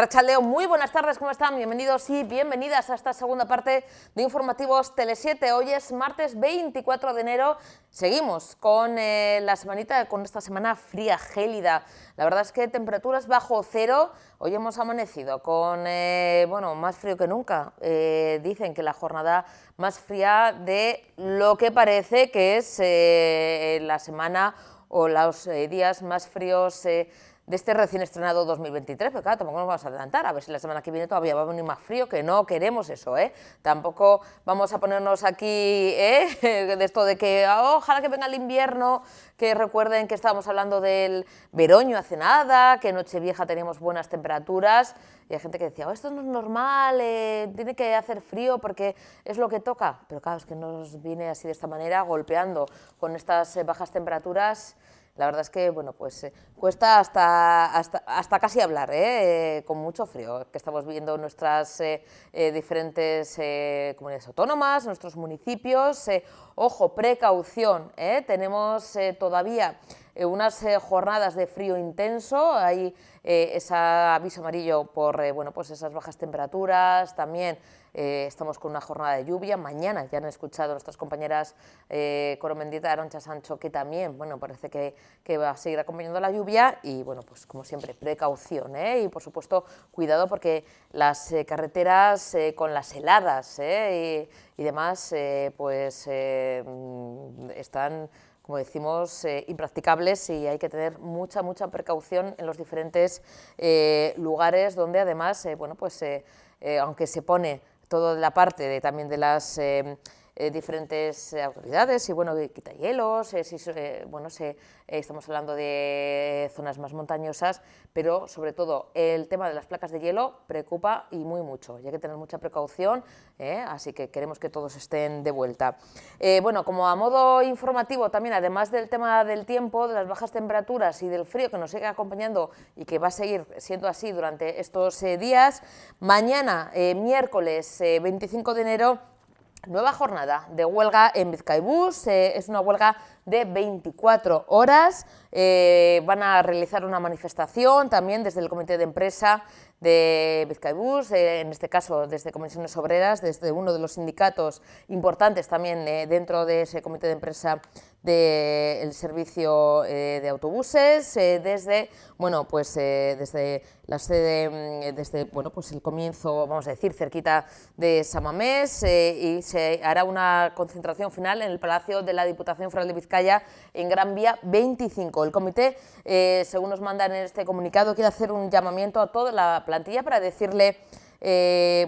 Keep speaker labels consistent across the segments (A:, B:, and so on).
A: Arratsaldeon, muy buenas tardes, ¿cómo están? Bienvenidos y bienvenidas a esta segunda parte de Informativos Tele7. Hoy es martes 24 de enero. Seguimos con la semanita, con esta semana fría, gélida. La verdad es que temperaturas bajo cero. Hoy hemos amanecido con, bueno, más frío que nunca. Dicen que la jornada más fría de lo que parece que es la semana o los días más fríos de este recién estrenado 2023, pero claro, tampoco nos vamos a adelantar, a ver si la semana que viene todavía va a venir más frío, que no queremos eso, Tampoco vamos a ponernos aquí, de esto de que ojalá que venga el invierno, que recuerden que estábamos hablando del veroño hace nada, que Nochevieja teníamos buenas temperaturas, y hay gente que decía, esto no es normal, tiene que hacer frío porque es lo que toca, pero claro, es que nos viene así de esta manera, golpeando con estas bajas temperaturas. La verdad es que, bueno, pues cuesta hasta casi hablar, con mucho frío, que estamos viendo nuestras diferentes comunidades autónomas, nuestros municipios. Ojo, precaución, tenemos todavía unas jornadas de frío intenso, hay ese aviso amarillo por bueno, pues esas bajas temperaturas, también estamos con una jornada de lluvia. Mañana ya han escuchado nuestras compañeras Coromendita y Arantxa Sancho que también, bueno, parece que va a seguir acompañando la lluvia y, bueno, pues como siempre, precaución, y por supuesto cuidado porque las carreteras con las heladas y demás, pues están, como decimos, impracticables y hay que tener mucha precaución en los diferentes lugares donde además, bueno, pues aunque se pone toda la parte también de las diferentes autoridades, y bueno, quitahielos, bueno, estamos hablando de zonas más montañosas, pero sobre todo el tema de las placas de hielo preocupa y mucho, y hay que tener mucha precaución, así que queremos que todos estén de vuelta. Bueno, como a modo informativo también, además del tema del tiempo, de las bajas temperaturas y del frío que nos sigue acompañando y que va a seguir siendo así durante estos días, mañana, miércoles 25 de enero, nueva jornada de huelga en Bizkaibus, es una huelga de 24 horas, van a realizar una manifestación también desde el comité de empresa de Bizkaibus, en este caso desde Comisiones Obreras, desde uno de los sindicatos importantes también dentro de ese comité de empresa del servicio de autobuses, desde, bueno, pues desde la sede, desde, bueno, pues el comienzo, vamos a decir, cerquita de San Mamés, y se hará una concentración final en el Palacio de la Diputación Foral de Vizcaya en Gran Vía 25. El comité, según nos mandan en este comunicado, quiere hacer un llamamiento a toda la plantilla para decirle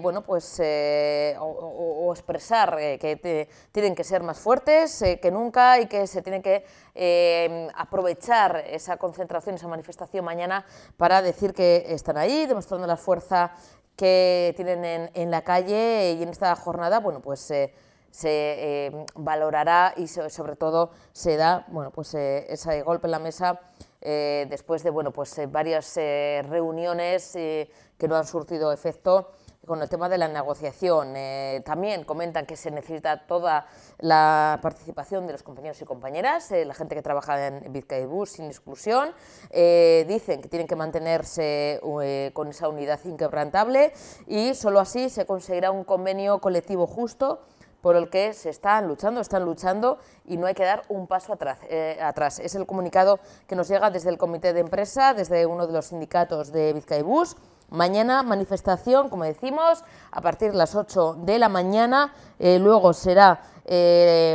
A: bueno, pues o expresar que tienen que ser más fuertes que nunca y que se tiene que aprovechar esa concentración, esa manifestación mañana para decir que están ahí, demostrando la fuerza que tienen en la calle, y en esta jornada, bueno, pues se valorará y sobre todo se da, bueno, pues ese golpe en la mesa después de, bueno, pues varias reuniones que no han surtido efecto con el tema de la negociación. También comentan que se necesita toda la participación de los compañeros y compañeras, la gente que trabaja en Bizkaibus sin exclusión. Dicen que tienen que mantenerse con esa unidad inquebrantable y solo así se conseguirá un convenio colectivo justo por el que están luchando y no hay que dar un paso atrás. Es el comunicado que nos llega desde el comité de empresa, desde uno de los sindicatos de Bizkaibus. Mañana manifestación, como decimos, a partir de las 8 de la mañana, luego será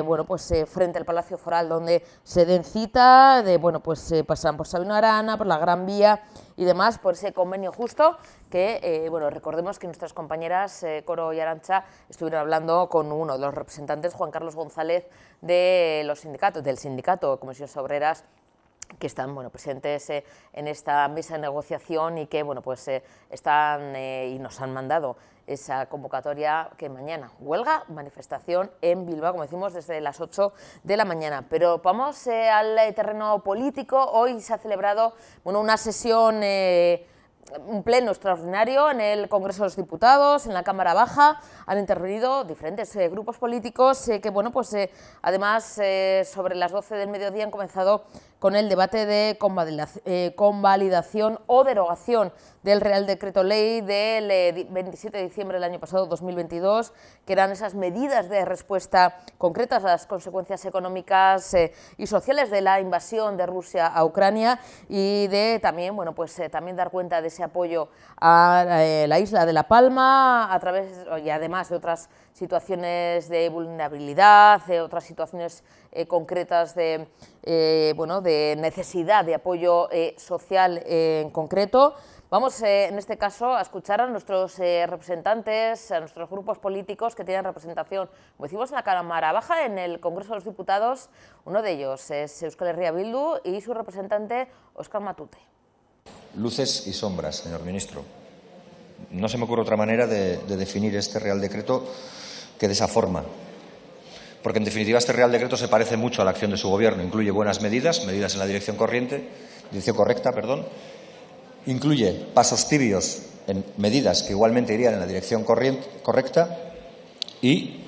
A: bueno, pues frente al Palacio Foral, donde se den cita, bueno, pues pasarán por Sabino Arana, por la Gran Vía y demás, por ese convenio justo que, bueno, recordemos que nuestras compañeras Coro y Arantxa estuvieron hablando con uno de los representantes, Juan Carlos González, de los sindicatos, del sindicato Comisiones Obreras, que están, bueno, presentes en esta mesa de negociación y que, bueno, pues están y nos han mandado esa convocatoria que mañana, huelga, manifestación en Bilbao, como decimos, desde las 8 de la mañana. Pero vamos al terreno político. Hoy se ha celebrado, bueno, una sesión, un pleno extraordinario en el Congreso de los Diputados, en la Cámara Baja. Han intervenido diferentes grupos políticos que, bueno, pues además sobre las 12 del mediodía han comenzado con el debate de convalidación o derogación del Real Decreto Ley del 27 de diciembre del año pasado, 2022, que eran esas medidas de respuesta concretas a las consecuencias económicas y sociales de la invasión de Rusia a Ucrania, y de también, bueno, pues también dar cuenta de ese apoyo a la isla de La Palma a través, y además de otras situaciones de vulnerabilidad, de otras situaciones concretas de, bueno, de necesidad de apoyo social en concreto. Vamos, en este caso, a escuchar a nuestros representantes, a nuestros grupos políticos que tienen representación, como decimos, en la Cámara Baja, en el Congreso de los Diputados. Uno de ellos es Euskal Herria Bildu y su representante, Óscar Matute.
B: Luces y sombras, señor ministro. No se me ocurre otra manera de definir este Real Decreto que de esa forma. Porque, en definitiva, este Real Decreto se parece mucho a la acción de su Gobierno. Incluye buenas medidas, medidas en la dirección correcta, incluye pasos tibios en medidas que igualmente irían en la dirección correcta y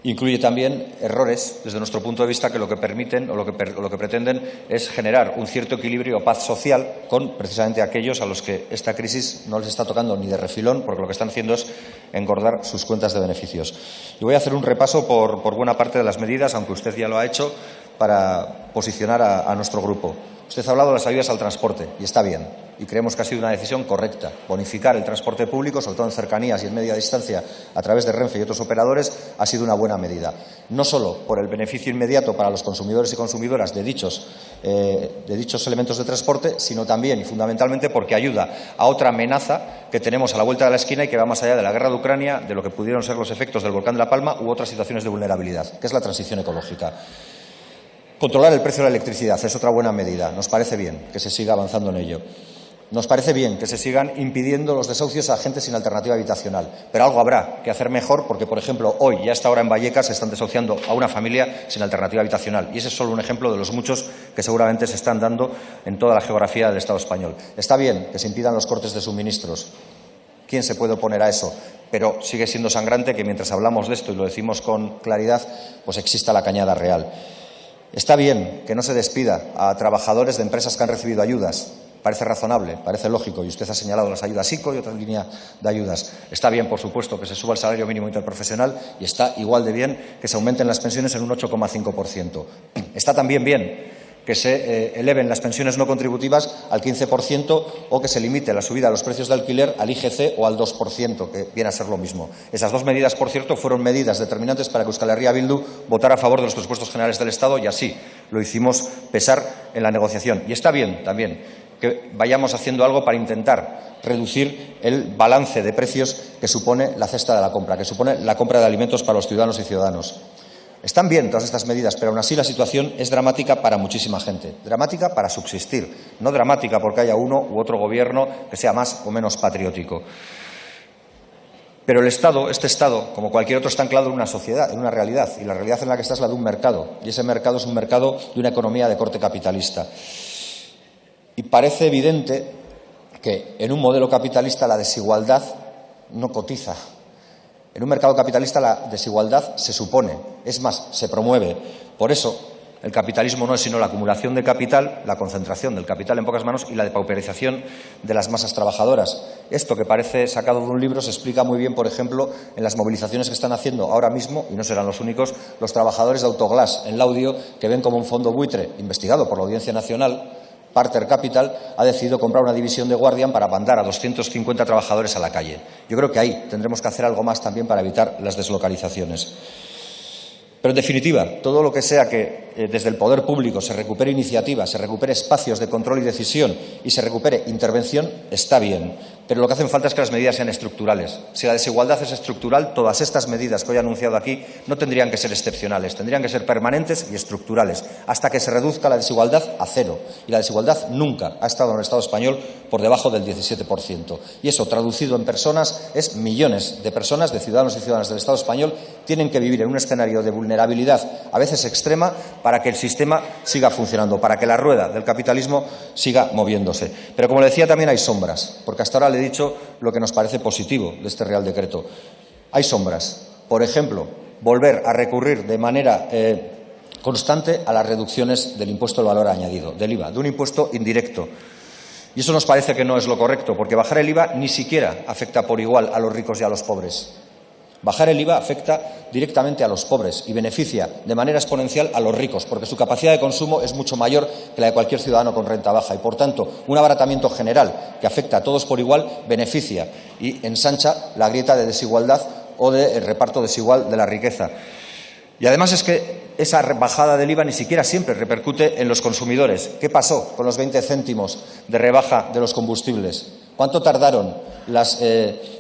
B: incluye también errores, desde nuestro punto de vista, que lo que permiten o lo que pretenden es generar un cierto equilibrio o paz social con precisamente aquellos a los que esta crisis no les está tocando ni de refilón, porque lo que están haciendo es engordar sus cuentas de beneficios. Y voy a hacer un repaso por buena parte de las medidas, aunque usted ya lo ha hecho, para posicionar a nuestro grupo. Usted ha hablado de las ayudas al transporte, y está bien, y creemos que ha sido una decisión correcta. Bonificar el transporte público, sobre todo en cercanías y en media distancia, a través de Renfe y otros operadores, ha sido una buena medida. No solo por el beneficio inmediato para los consumidores y consumidoras de dichos elementos de transporte, sino también y fundamentalmente porque ayuda a otra amenaza que tenemos a la vuelta de la esquina y que va más allá de la guerra de Ucrania, de lo que pudieron ser los efectos del volcán de La Palma u otras situaciones de vulnerabilidad, que es la transición ecológica. Controlar el precio de la electricidad es otra buena medida. Nos parece bien que se siga avanzando en ello. Nos parece bien que se sigan impidiendo los desahucios a gente sin alternativa habitacional, pero algo habrá que hacer mejor porque, por ejemplo, hoy y hasta ahora en Vallecas se están desahuciando a una familia sin alternativa habitacional, y ese es solo un ejemplo de los muchos que seguramente se están dando en toda la geografía del Estado español. Está bien que se impidan los cortes de suministros. ¿Quién se puede oponer a eso? Pero sigue siendo sangrante que mientras hablamos de esto y lo decimos con claridad, pues exista la cañada real. Está bien que no se despida a trabajadores de empresas que han recibido ayudas. Parece razonable, parece lógico, y usted ha señalado las ayudas ICO y otra línea de ayudas. Está bien, por supuesto, que se suba el salario mínimo interprofesional, y está igual de bien que se aumenten las pensiones en un 8,5%. Está también bien que se eleven las pensiones no contributivas al 15% o que se limite la subida de los precios de alquiler al IGC o al 2%, que viene a ser lo mismo. Esas dos medidas, por cierto, fueron medidas determinantes para que Euskal Herria Bildu votara a favor de los presupuestos generales del Estado, y así lo hicimos pesar en la negociación. Y está bien también que vayamos haciendo algo para intentar reducir el balance de precios que supone la cesta de la compra, que supone la compra de alimentos para los ciudadanos y ciudadanas. Están bien todas estas medidas, pero aún así la situación es dramática para muchísima gente. Dramática para subsistir, no dramática porque haya uno u otro gobierno que sea más o menos patriótico. Pero el Estado, este Estado, como cualquier otro, está anclado en una sociedad, en una realidad, y la realidad en la que está es la de un mercado, y ese mercado es un mercado de una economía de corte capitalista. Y parece evidente que en un modelo capitalista la desigualdad no cotiza. En un mercado capitalista la desigualdad se supone, es más, se promueve. Por eso, el capitalismo no es sino la acumulación de capital, la concentración del capital en pocas manos y la depauperización de las masas trabajadoras. Esto, que parece sacado de un libro, se explica muy bien, por ejemplo, en las movilizaciones que están haciendo ahora mismo, y no serán los únicos, los trabajadores de Autoglass en Laudio, que ven como un fondo buitre investigado por la Audiencia Nacional, Parter Capital, ha decidido comprar una división de Guardian para mandar a 250 trabajadores a la calle. Yo creo que ahí tendremos que hacer algo más también para evitar las deslocalizaciones. Pero, en definitiva, todo lo que sea que desde el poder público se recupere iniciativa, se recupere espacios de control y decisión y se recupere intervención, está bien. Pero lo que hacen falta es que las medidas sean estructurales. Si la desigualdad es estructural, todas estas medidas que hoy he anunciado aquí no tendrían que ser excepcionales, tendrían que ser permanentes y estructurales, hasta que se reduzca la desigualdad a cero. Y la desigualdad nunca ha estado en el Estado español por debajo del 17%. Y eso, traducido en personas, es millones de personas, de ciudadanos y ciudadanas del Estado español, tienen que vivir en un escenario de vulnerabilidad, a veces extrema, para que el sistema siga funcionando, para que la rueda del capitalismo siga moviéndose. Pero, como le decía, también hay sombras, porque hasta ahora le he dicho lo que nos parece positivo de este Real Decreto. Hay sombras. Por ejemplo, volver a recurrir de manera constante a las reducciones del impuesto al valor añadido, del IVA, de un impuesto indirecto. Y eso nos parece que no es lo correcto, porque bajar el IVA ni siquiera afecta por igual a los ricos y a los pobres. Bajar el IVA afecta directamente a los pobres y beneficia de manera exponencial a los ricos, porque su capacidad de consumo es mucho mayor que la de cualquier ciudadano con renta baja y, por tanto, un abaratamiento general que afecta a todos por igual beneficia y ensancha la grieta de desigualdad o de reparto desigual de la riqueza. Y además es que esa bajada del IVA ni siquiera siempre repercute en los consumidores. ¿Qué pasó con los 20 céntimos de rebaja de los combustibles? ¿Cuánto tardaron las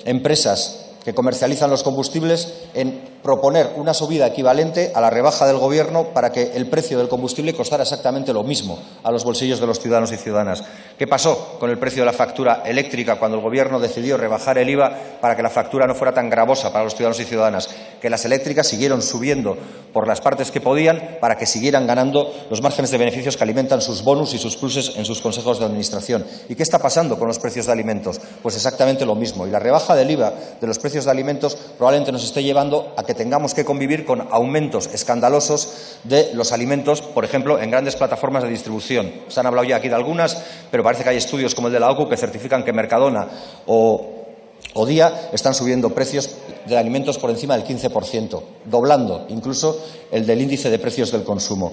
B: empresas que comercializan los combustibles en proponer una subida equivalente a la rebaja del Gobierno para que el precio del combustible costara exactamente lo mismo a los bolsillos de los ciudadanos y ciudadanas? ¿Qué pasó con el precio de la factura eléctrica cuando el Gobierno decidió rebajar el IVA para que la factura no fuera tan gravosa para los ciudadanos y ciudadanas? Que las eléctricas siguieron subiendo por las partes que podían para que siguieran ganando los márgenes de beneficios que alimentan sus bonus y sus pluses en sus consejos de administración. ¿Y qué está pasando con los precios de alimentos? Pues exactamente lo mismo. Y la rebaja del IVA de los precios de alimentos probablemente nos esté llevando a que tengamos que convivir con aumentos escandalosos de los alimentos, por ejemplo, en grandes plataformas de distribución. Se han hablado ya aquí de algunas, pero parece que hay estudios como el de la OCU que certifican que Mercadona o Día están subiendo precios de alimentos por encima del 15%, doblando incluso el del índice de precios del consumo.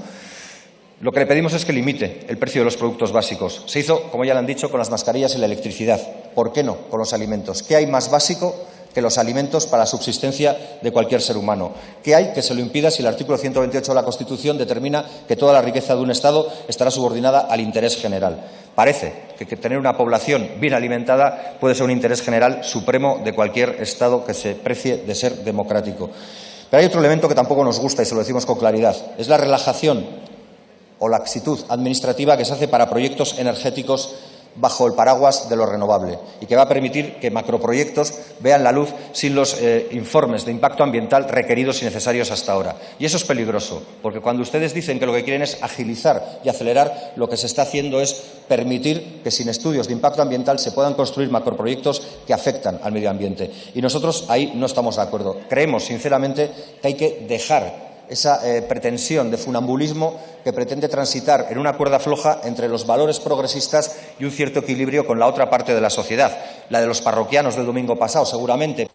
B: Lo que le pedimos es que limite el precio de los productos básicos. Se hizo, como ya le han dicho, con las mascarillas y la electricidad. ¿Por qué no con los alimentos? ¿Qué hay más básico que los alimentos para la subsistencia de cualquier ser humano? ¿Qué hay que se lo impida si el artículo 128 de la Constitución determina que toda la riqueza de un Estado estará subordinada al interés general? Parece que tener una población bien alimentada puede ser un interés general supremo de cualquier Estado que se precie de ser democrático. Pero hay otro elemento que tampoco nos gusta y se lo decimos con claridad. Es la relajación o laxitud administrativa que se hace para proyectos energéticos bajo el paraguas de lo renovable y que va a permitir que macroproyectos vean la luz sin los informes de impacto ambiental requeridos y necesarios hasta ahora. Y eso es peligroso, porque cuando ustedes dicen que lo que quieren es agilizar y acelerar, lo que se está haciendo es permitir que sin estudios de impacto ambiental se puedan construir macroproyectos que afectan al medio ambiente. Y nosotros ahí no estamos de acuerdo. Creemos, sinceramente, que hay que dejar esa pretensión de funambulismo que pretende transitar en una cuerda floja entre los valores progresistas y un cierto equilibrio con la otra parte de la sociedad, la de los parroquianos del domingo pasado, seguramente.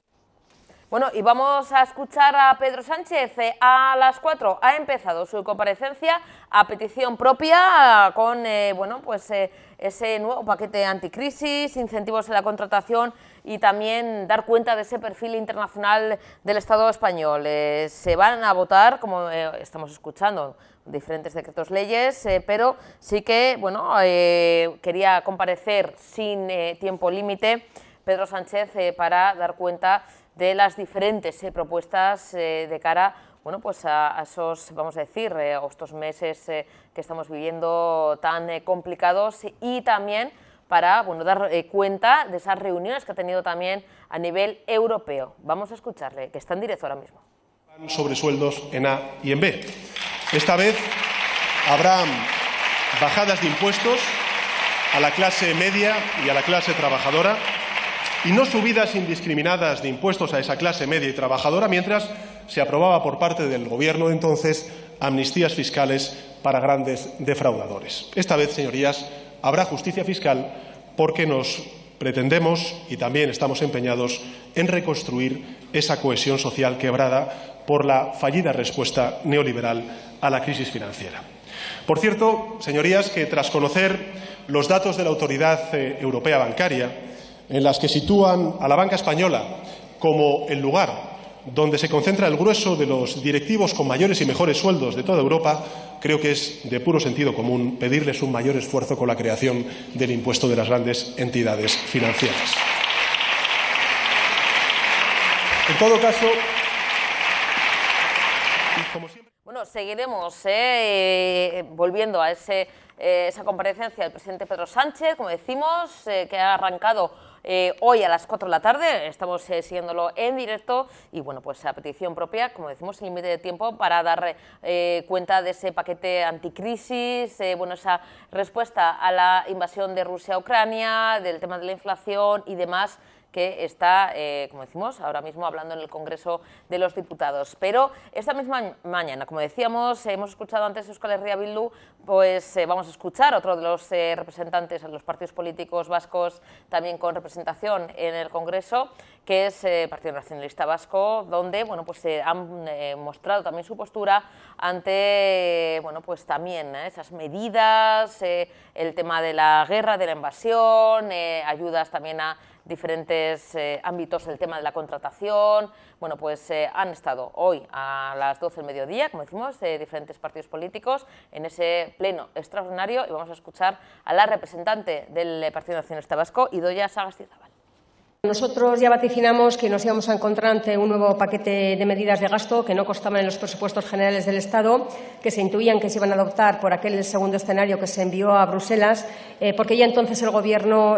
A: Bueno, y vamos a escuchar a Pedro Sánchez. A las 4 ha empezado su comparecencia a petición propia con ese nuevo paquete anticrisis, incentivos en la contratación y también dar cuenta de ese perfil internacional del Estado español. Se van a votar, como estamos escuchando, diferentes decretos leyes, pero sí que quería comparecer sin tiempo límite Pedro Sánchez para dar cuenta de las diferentes propuestas de cara a esos, vamos a decir, estos meses que estamos viviendo tan complicados y también para dar cuenta de esas reuniones que ha tenido también a nivel europeo. Vamos a escucharle, que está en directo ahora mismo.
C: Sobre sueldos en A y en B. Esta vez habrá bajadas de impuestos a la clase media y a la clase trabajadora y no subidas indiscriminadas de impuestos a esa clase media y trabajadora mientras se aprobaba por parte del Gobierno de entonces amnistías fiscales para grandes defraudadores. Esta vez, señorías, habrá justicia fiscal porque nos pretendemos y también estamos empeñados en reconstruir esa cohesión social quebrada por la fallida respuesta neoliberal a la crisis financiera. Por cierto, señorías, que tras conocer los datos de la Autoridad Europea Bancaria, en las que sitúan a la banca española como el lugar donde se concentra el grueso de los directivos con mayores y mejores sueldos de toda Europa, creo que es de puro sentido común pedirles un mayor esfuerzo con la creación del impuesto de las grandes entidades financieras. En todo caso, como siempre...
A: Bueno, seguiremos volviendo a esa comparecencia del presidente Pedro Sánchez, como decimos, que ha arrancado hoy a las 4 de la tarde. Estamos siguiéndolo en directo y, bueno, pues a petición propia, como decimos, sin límite de tiempo para dar cuenta de ese paquete anticrisis, esa respuesta a la invasión de Rusia a Ucrania, del tema de la inflación y demás, que está, como decimos, ahora mismo hablando en el Congreso de los Diputados. Pero esta misma mañana, como decíamos, hemos escuchado antes Euskal Herria Bildu, pues vamos a escuchar a otro de los representantes de los partidos políticos vascos, también con representación en el Congreso, que es el Partido Nacionalista Vasco, donde bueno, pues, han mostrado también su postura ante bueno, pues, también esas medidas, el tema de la guerra, de la invasión, ayudas también a diferentes ámbitos, el tema de la contratación. Bueno, pues han estado hoy a las 12 del mediodía, como decimos, diferentes partidos políticos en ese pleno extraordinario, y vamos a escuchar a la representante del Partido Nacionalista Vasco, Idoia Sagastizábal.
D: Nosotros ya vaticinamos que nos íbamos a encontrar ante un nuevo paquete de medidas de gasto que no constaban en los presupuestos generales del Estado, que se intuían que se iban a adoptar por aquel segundo escenario que se envió a Bruselas, porque ya entonces el Gobierno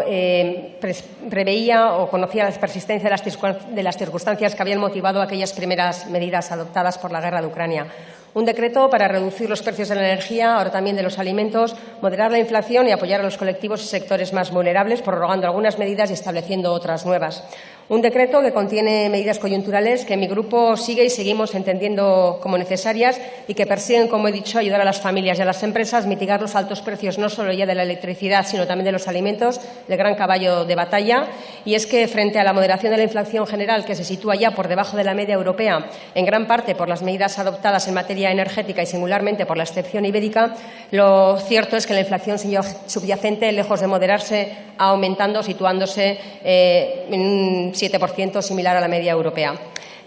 D: preveía o conocía la persistencia de las circunstancias que habían motivado aquellas primeras medidas adoptadas por la guerra de Ucrania. Un decreto para reducir los precios de la energía, ahora también de los alimentos, moderar la inflación y apoyar a los colectivos y sectores más vulnerables, prorrogando algunas medidas y estableciendo otras nuevas. Un decreto que contiene medidas coyunturales que mi grupo sigue y seguimos entendiendo como necesarias y que persiguen, como he dicho, ayudar a las familias y a las empresas, mitigar los altos precios no solo ya de la electricidad, sino también de los alimentos, el gran caballo de batalla. Y es que, frente a la moderación de la inflación general, que se sitúa ya por debajo de la media europea, en gran parte por las medidas adoptadas en materia energética y singularmente por la excepción ibérica, lo cierto es que la inflación subyacente, lejos de moderarse, ha aumentado, situándose en un 7%, similar a la media europea.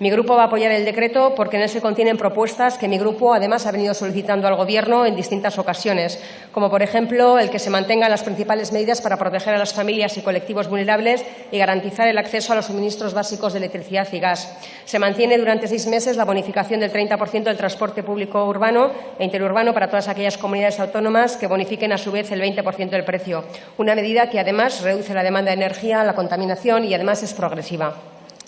D: Mi grupo va a apoyar el decreto porque en él se contienen propuestas que mi grupo, además, ha venido solicitando al Gobierno en distintas ocasiones, como, por ejemplo, el que se mantengan las principales medidas para proteger a las familias y colectivos vulnerables y garantizar el acceso a los suministros básicos de electricidad y gas. Se mantiene durante 6 meses la bonificación del 30% del transporte público urbano e interurbano para todas aquellas comunidades autónomas que bonifiquen, a su vez, el 20% del precio. Una medida que, además, reduce la demanda de energía, la contaminación y, además, es progresiva.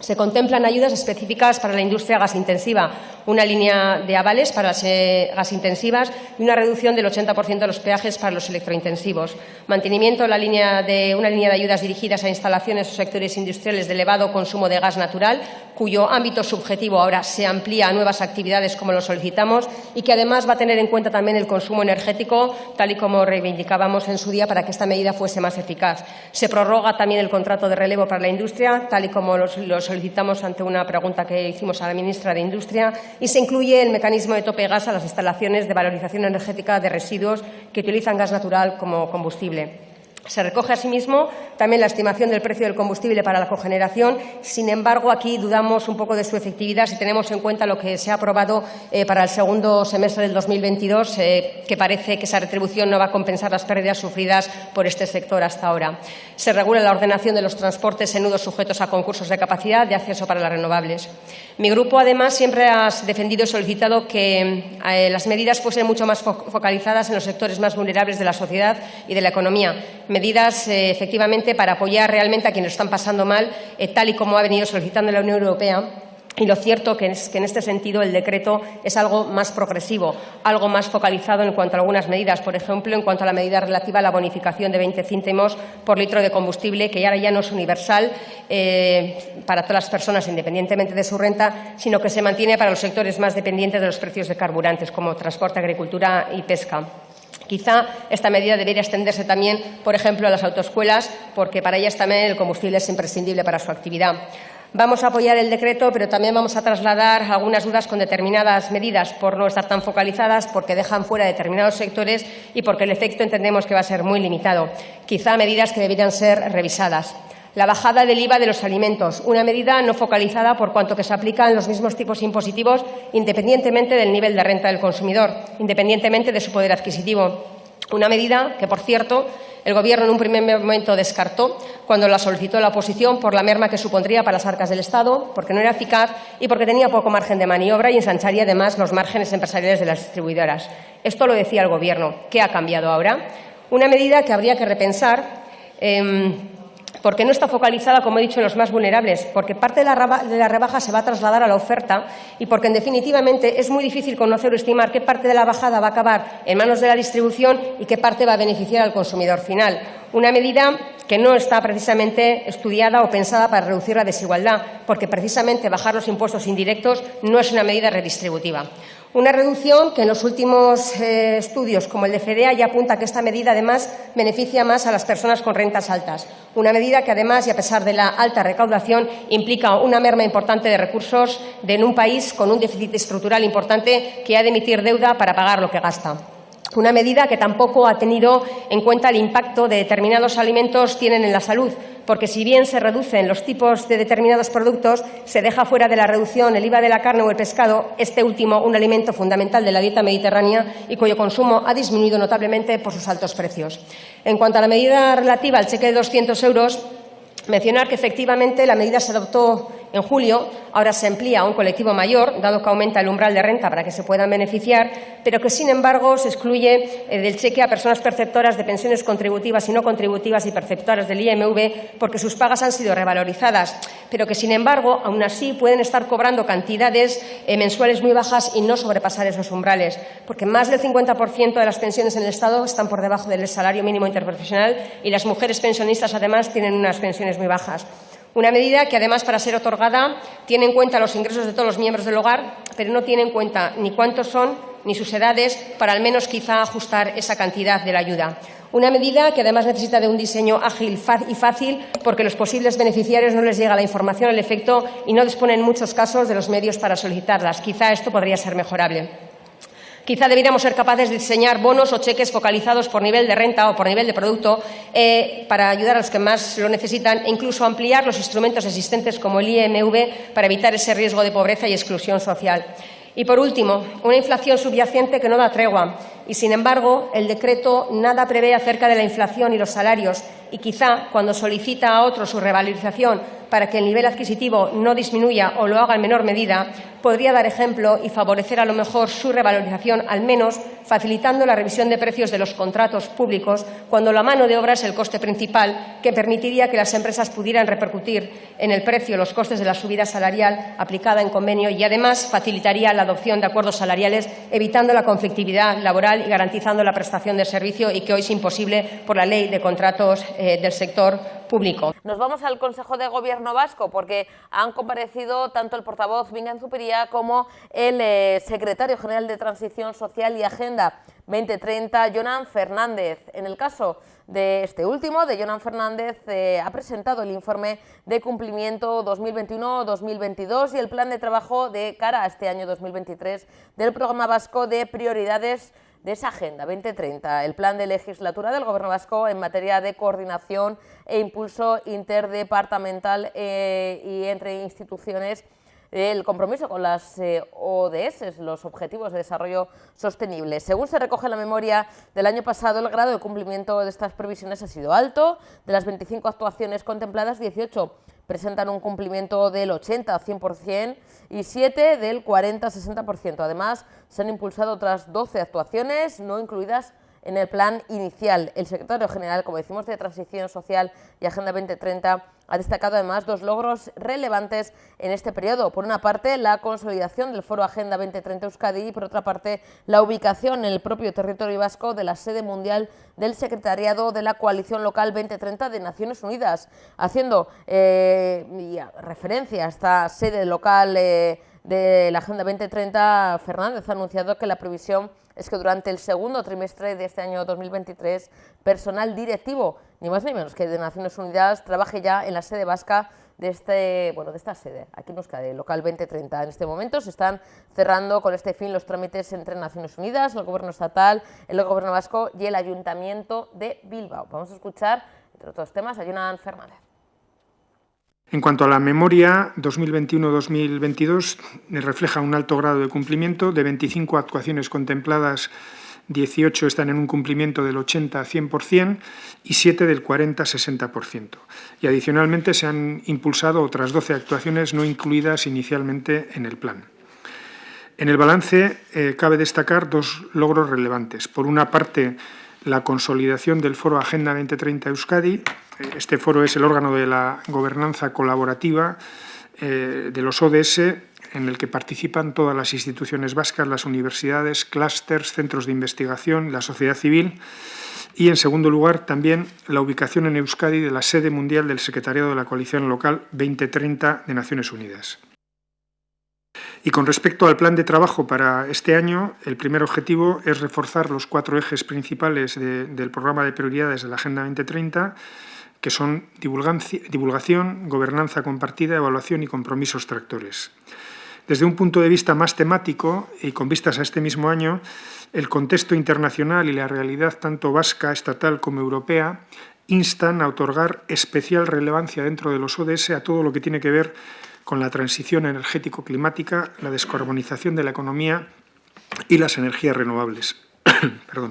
D: Se contemplan ayudas específicas para la industria gasintensiva, una línea de avales para las gasintensivas y una reducción del 80% de los peajes para los electrointensivos. Mantenimiento de una línea de ayudas dirigidas a instalaciones o sectores industriales de elevado consumo de gas natural, cuyo ámbito subjetivo ahora se amplía a nuevas actividades como lo solicitamos y que además va a tener en cuenta también el consumo energético, tal y como reivindicábamos en su día para que esta medida fuese más eficaz. Se prorroga también el contrato de relevo para la industria, tal y como lo solicitamos ante una pregunta que hicimos a la ministra de Industria, y se incluye el mecanismo de tope gas a las instalaciones de valorización energética de residuos que utilizan gas natural como combustible. Se recoge asimismo también la estimación del precio del combustible para la cogeneración. Sin embargo, aquí dudamos un poco de su efectividad si tenemos en cuenta lo que se ha aprobado para el segundo semestre del 2022, que parece que esa retribución no va a compensar las pérdidas sufridas por este sector hasta ahora. Se regula la ordenación de los transportes en nudos sujetos a concursos de capacidad de acceso para las renovables. Mi grupo, además, siempre ha defendido y solicitado que las medidas fuesen mucho más focalizadas en los sectores más vulnerables de la sociedad y de la economía. Medidas, efectivamente, para apoyar realmente a quienes lo están pasando mal, tal y como ha venido solicitando la Unión Europea. Y lo cierto es que en este sentido el decreto es algo más progresivo, algo más focalizado en cuanto a algunas medidas. Por ejemplo, en cuanto a la medida relativa a la bonificación de 20 céntimos por litro de combustible, que ahora ya no es universal para todas las personas, independientemente de su renta, sino que se mantiene para los sectores más dependientes de los precios de carburantes, como transporte, agricultura y pesca. Quizá esta medida debería extenderse también, por ejemplo, a las autoescuelas, porque para ellas también el combustible es imprescindible para su actividad. Vamos a apoyar el decreto, pero también vamos a trasladar algunas dudas con determinadas medidas por no estar tan focalizadas, porque dejan fuera determinados sectores y porque el efecto entendemos que va a ser muy limitado. Quizá medidas que deberían ser revisadas. La bajada del IVA de los alimentos, una medida no focalizada por cuanto que se aplican los mismos tipos impositivos independientemente del nivel de renta del consumidor, independientemente de su poder adquisitivo. Una medida que, por cierto, el Gobierno en un primer momento descartó cuando la solicitó la oposición por la merma que supondría para las arcas del Estado, porque no era eficaz y porque tenía poco margen de maniobra y ensancharía además los márgenes empresariales de las distribuidoras. Esto lo decía el Gobierno. ¿Qué ha cambiado ahora? Una medida que habría que repensar porque no está focalizada, como he dicho, en los más vulnerables, porque parte de la rebaja se va a trasladar a la oferta y porque, en definitivamente, es muy difícil conocer o estimar qué parte de la bajada va a acabar en manos de la distribución y qué parte va a beneficiar al consumidor final. Una medida que no está precisamente estudiada o pensada para reducir la desigualdad, porque precisamente bajar los impuestos indirectos no es una medida redistributiva. Una reducción que en los últimos estudios, como el de FEDEA, ya apunta que esta medida, además, beneficia más a las personas con rentas altas. Una medida que, además, y a pesar de la alta recaudación, implica una merma importante de recursos en un país con un déficit estructural importante que ha de emitir deuda para pagar lo que gasta. Una medida que tampoco ha tenido en cuenta el impacto de determinados alimentos tienen en la salud, porque si bien se reducen los tipos de determinados productos, se deja fuera de la reducción el IVA de la carne o el pescado, este último un alimento fundamental de la dieta mediterránea y cuyo consumo ha disminuido notablemente por sus altos precios. En cuanto a la medida relativa al cheque de 200 euros, mencionar que efectivamente la medida se adoptó en julio, ahora se amplía a un colectivo mayor, dado que aumenta el umbral de renta para que se puedan beneficiar, pero que, sin embargo, se excluye del cheque a personas perceptoras de pensiones contributivas y no contributivas y perceptoras del IMV porque sus pagas han sido revalorizadas, pero que, sin embargo, aún así pueden estar cobrando cantidades mensuales muy bajas y no sobrepasar esos umbrales, porque más del 50% de las pensiones en el Estado están por debajo del salario mínimo interprofesional y las mujeres pensionistas, además, tienen unas pensiones muy bajas. Una medida que, además, para ser otorgada, tiene en cuenta los ingresos de todos los miembros del hogar, pero no tiene en cuenta ni cuántos son ni sus edades, para al menos quizá ajustar esa cantidad de la ayuda. Una medida que, además, necesita de un diseño ágil y fácil, porque los posibles beneficiarios no les llega la información al efecto y no disponen en muchos casos de los medios para solicitarlas. Quizá esto podría ser mejorable. Quizá deberíamos ser capaces de diseñar bonos o cheques focalizados por nivel de renta o por nivel de producto para ayudar a los que más lo necesitan e incluso ampliar los instrumentos existentes como el IMV para evitar ese riesgo de pobreza y exclusión social. Y, por último, una inflación subyacente que no da tregua y, sin embargo, el decreto nada prevé acerca de la inflación y los salarios y quizá, cuando solicita a otros su revalorización para que el nivel adquisitivo no disminuya o lo haga en menor medida, podría dar ejemplo y favorecer a lo mejor su revalorización, al menos facilitando la revisión de precios de los contratos públicos cuando la mano de obra es el coste principal, que permitiría que las empresas pudieran repercutir en el precio los costes de la subida salarial aplicada en convenio y, además, facilitaría la adopción de acuerdos salariales, evitando la conflictividad laboral y garantizando la prestación de servicio y que hoy es imposible por la Ley de Contratos del sector público.
A: Nos vamos al Consejo de Gobierno vasco porque han comparecido tanto el portavoz Bingen Zupiria como el secretario general de Transición Social y Agenda 2030, Jonan Fernández. En el caso de este último, de Jonan Fernández, ha presentado el informe de cumplimiento 2021-2022 y el plan de trabajo de cara a este año 2023 del Programa Vasco de Prioridades de esa Agenda 2030, el plan de legislatura del Gobierno vasco en materia de coordinación e impulso interdepartamental y entre instituciones, el compromiso con las ODS, los Objetivos de Desarrollo Sostenible. Según se recoge en la memoria del año pasado, el grado de cumplimiento de estas previsiones ha sido alto. De las 25 actuaciones contempladas, 18 presentan un cumplimiento del 80-100% y 7 del 40-60%. Además, se han impulsado otras 12 actuaciones no incluidas en el plan inicial. El secretario general, como decimos, de Transición Social y Agenda 2030 ha destacado además dos logros relevantes en este periodo. Por una parte, la consolidación del Foro Agenda 2030 Euskadi y, por otra parte, la ubicación en el propio territorio vasco de la sede mundial del Secretariado de la Coalición Local 2030 de Naciones Unidas, haciendo referencia a esta sede local de la Agenda 2030. Fernández ha anunciado que la previsión es que durante el segundo trimestre de este año 2023, personal directivo, ni más ni menos que de Naciones Unidas, trabaje ya en la sede vasca de esta sede, aquí en Euskadi, Local 2030. En este momento se están cerrando con este fin los trámites entre Naciones Unidas, el Gobierno estatal, el Gobierno vasco y el Ayuntamiento de Bilbao. Vamos a escuchar, entre otros temas, a Jonan Fernández.
E: En cuanto a la memoria, 2021-2022 refleja un alto grado de cumplimiento. De 25 actuaciones contempladas, 18 están en un cumplimiento del 80-100% y 7 del 40-60%. Y adicionalmente se han impulsado otras 12 actuaciones no incluidas inicialmente en el plan. En el balance cabe destacar dos logros relevantes. Por una parte, la consolidación del Foro Agenda 2030 Euskadi. Este foro es el órgano de la gobernanza colaborativa de los ODS, en el que participan todas las instituciones vascas, las universidades, clústeres, centros de investigación, la sociedad civil. Y, en segundo lugar, también la ubicación en Euskadi de la sede mundial del Secretariado de la Coalición Local 2030 de Naciones Unidas. Y con respecto al plan de trabajo para este año, el primer objetivo es reforzar los 4 ejes principales del programa de prioridades de la Agenda 2030, que son divulgación, gobernanza compartida, evaluación y compromisos tractores. Desde un punto de vista más temático y con vistas a este mismo año, el contexto internacional y la realidad tanto vasca, estatal como europea instan a otorgar especial relevancia dentro de los ODS a todo lo que tiene que ver con la transición energético-climática, la descarbonización de la economía y las energías renovables. Perdón.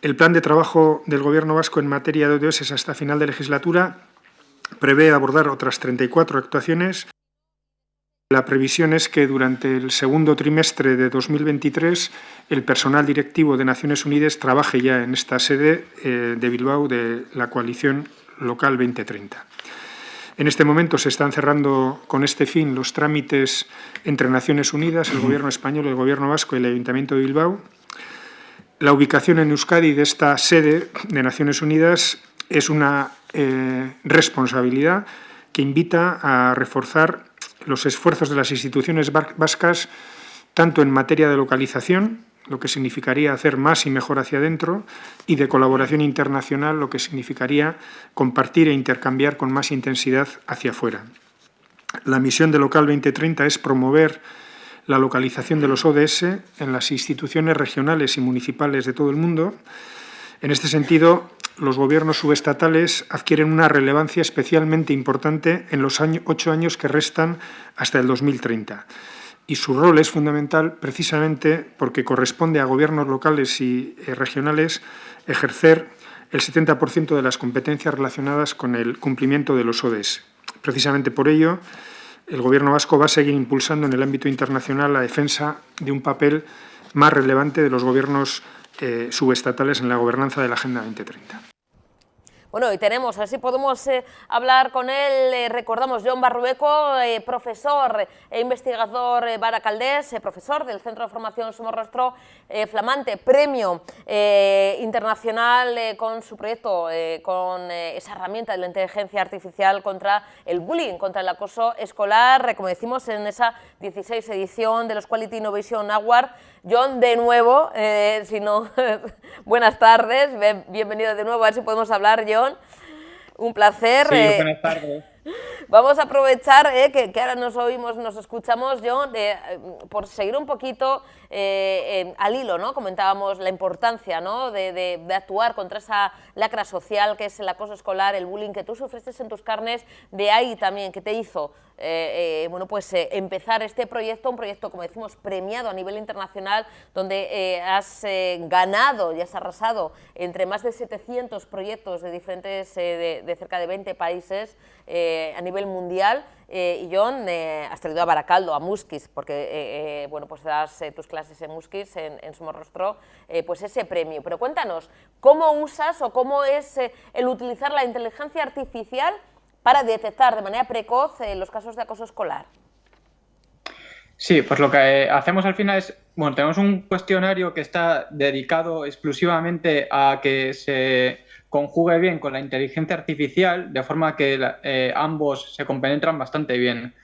E: El plan de trabajo del Gobierno vasco en materia de ODS hasta final de legislatura prevé abordar otras 34 actuaciones. La previsión es que durante el segundo trimestre de 2023 el personal directivo de Naciones Unidas trabaje ya en esta sede de Bilbao de la Coalición Local 2030. En este momento se están cerrando con este fin los trámites entre Naciones Unidas, el Gobierno español, el Gobierno vasco y el Ayuntamiento de Bilbao. La ubicación en Euskadi de esta sede de Naciones Unidas es una responsabilidad que invita a reforzar los esfuerzos de las instituciones vascas tanto en materia de localización, lo que significaría hacer más y mejor hacia adentro, y de colaboración internacional, lo que significaría compartir e intercambiar con más intensidad hacia afuera. La misión de Local 2030 es promover la localización de los ODS en las instituciones regionales y municipales de todo el mundo. En este sentido, los gobiernos subestatales adquieren una relevancia especialmente importante en los 8 años que restan hasta el 2030. Y su rol es fundamental precisamente porque corresponde a gobiernos locales y regionales ejercer el 70% de las competencias relacionadas con el cumplimiento de los ODS. Precisamente por ello, el Gobierno vasco va a seguir impulsando en el ámbito internacional la defensa de un papel más relevante de los gobiernos subestatales en la gobernanza de la Agenda 2030.
A: Bueno, y tenemos, a ver si podemos hablar con él, recordamos, Jon Barrueco, profesor e investigador baracaldés, profesor del Centro de Formación Somorrostro, flamante premio internacional con su proyecto, con esa herramienta de la inteligencia artificial contra el bullying, contra el acoso escolar, como decimos, en esa 16 edición de los Quality Innovation Awards. Jon, de nuevo, buenas tardes, bienvenido de nuevo, a ver si podemos hablar, Jon. Un placer.
F: Sí, buenas tardes.
A: Vamos a aprovechar que ahora nos oímos, nos escuchamos, Jon, por seguir un poquito al hilo, ¿no? Comentábamos la importancia, ¿no? de actuar contra esa lacra social que es el acoso escolar, el bullying que tú sufriste en tus carnes, de ahí también que te hizo empezar este proyecto, un proyecto, como decimos, premiado a nivel internacional, donde has ganado y has arrasado entre más de 700 proyectos de diferentes, de cerca de 20 países a nivel mundial. Y Jon, has traído a Baracaldo, a Muskiz, porque pues das tus clases en Muskiz, en Somorrostro, pues ese premio. Pero cuéntanos, ¿cómo usas o cómo es el utilizar la inteligencia artificial para detectar de manera precoz los casos de acoso escolar?
F: Sí, pues lo que hacemos al final es, bueno, tenemos un cuestionario que está dedicado exclusivamente a que se conjugue bien con la inteligencia artificial, de forma que ambos se compenetran bastante bien.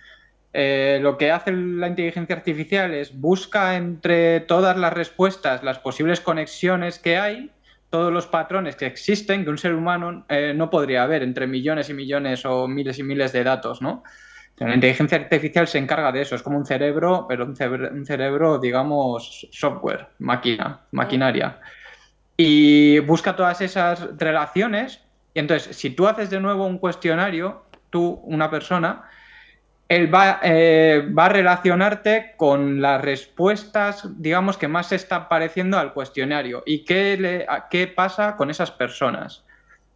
F: Lo que hace la inteligencia artificial es busca entre todas las respuestas las posibles conexiones que hay, todos los patrones que existen, que un ser humano no podría ver entre millones y millones o miles y miles de datos, ¿no? La inteligencia artificial se encarga de eso, es como un cerebro, pero un cerebro, digamos, software, maquinaria. Y busca todas esas relaciones, y entonces, si tú haces de nuevo un cuestionario, tú, una persona, él va a relacionarte con las respuestas, digamos, que más se están pareciendo al cuestionario y qué pasa con esas personas.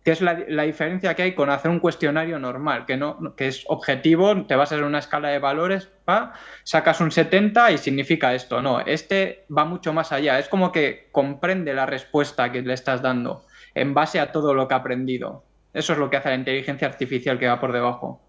F: ¿Qué es la diferencia que hay con hacer un cuestionario normal? Que es objetivo, te basas en una escala de valores, sacas un 70 y significa esto. No, este va mucho más allá. Es como que comprende la respuesta que le estás dando en base a todo lo que ha aprendido. Eso es lo que hace la inteligencia artificial que va por debajo.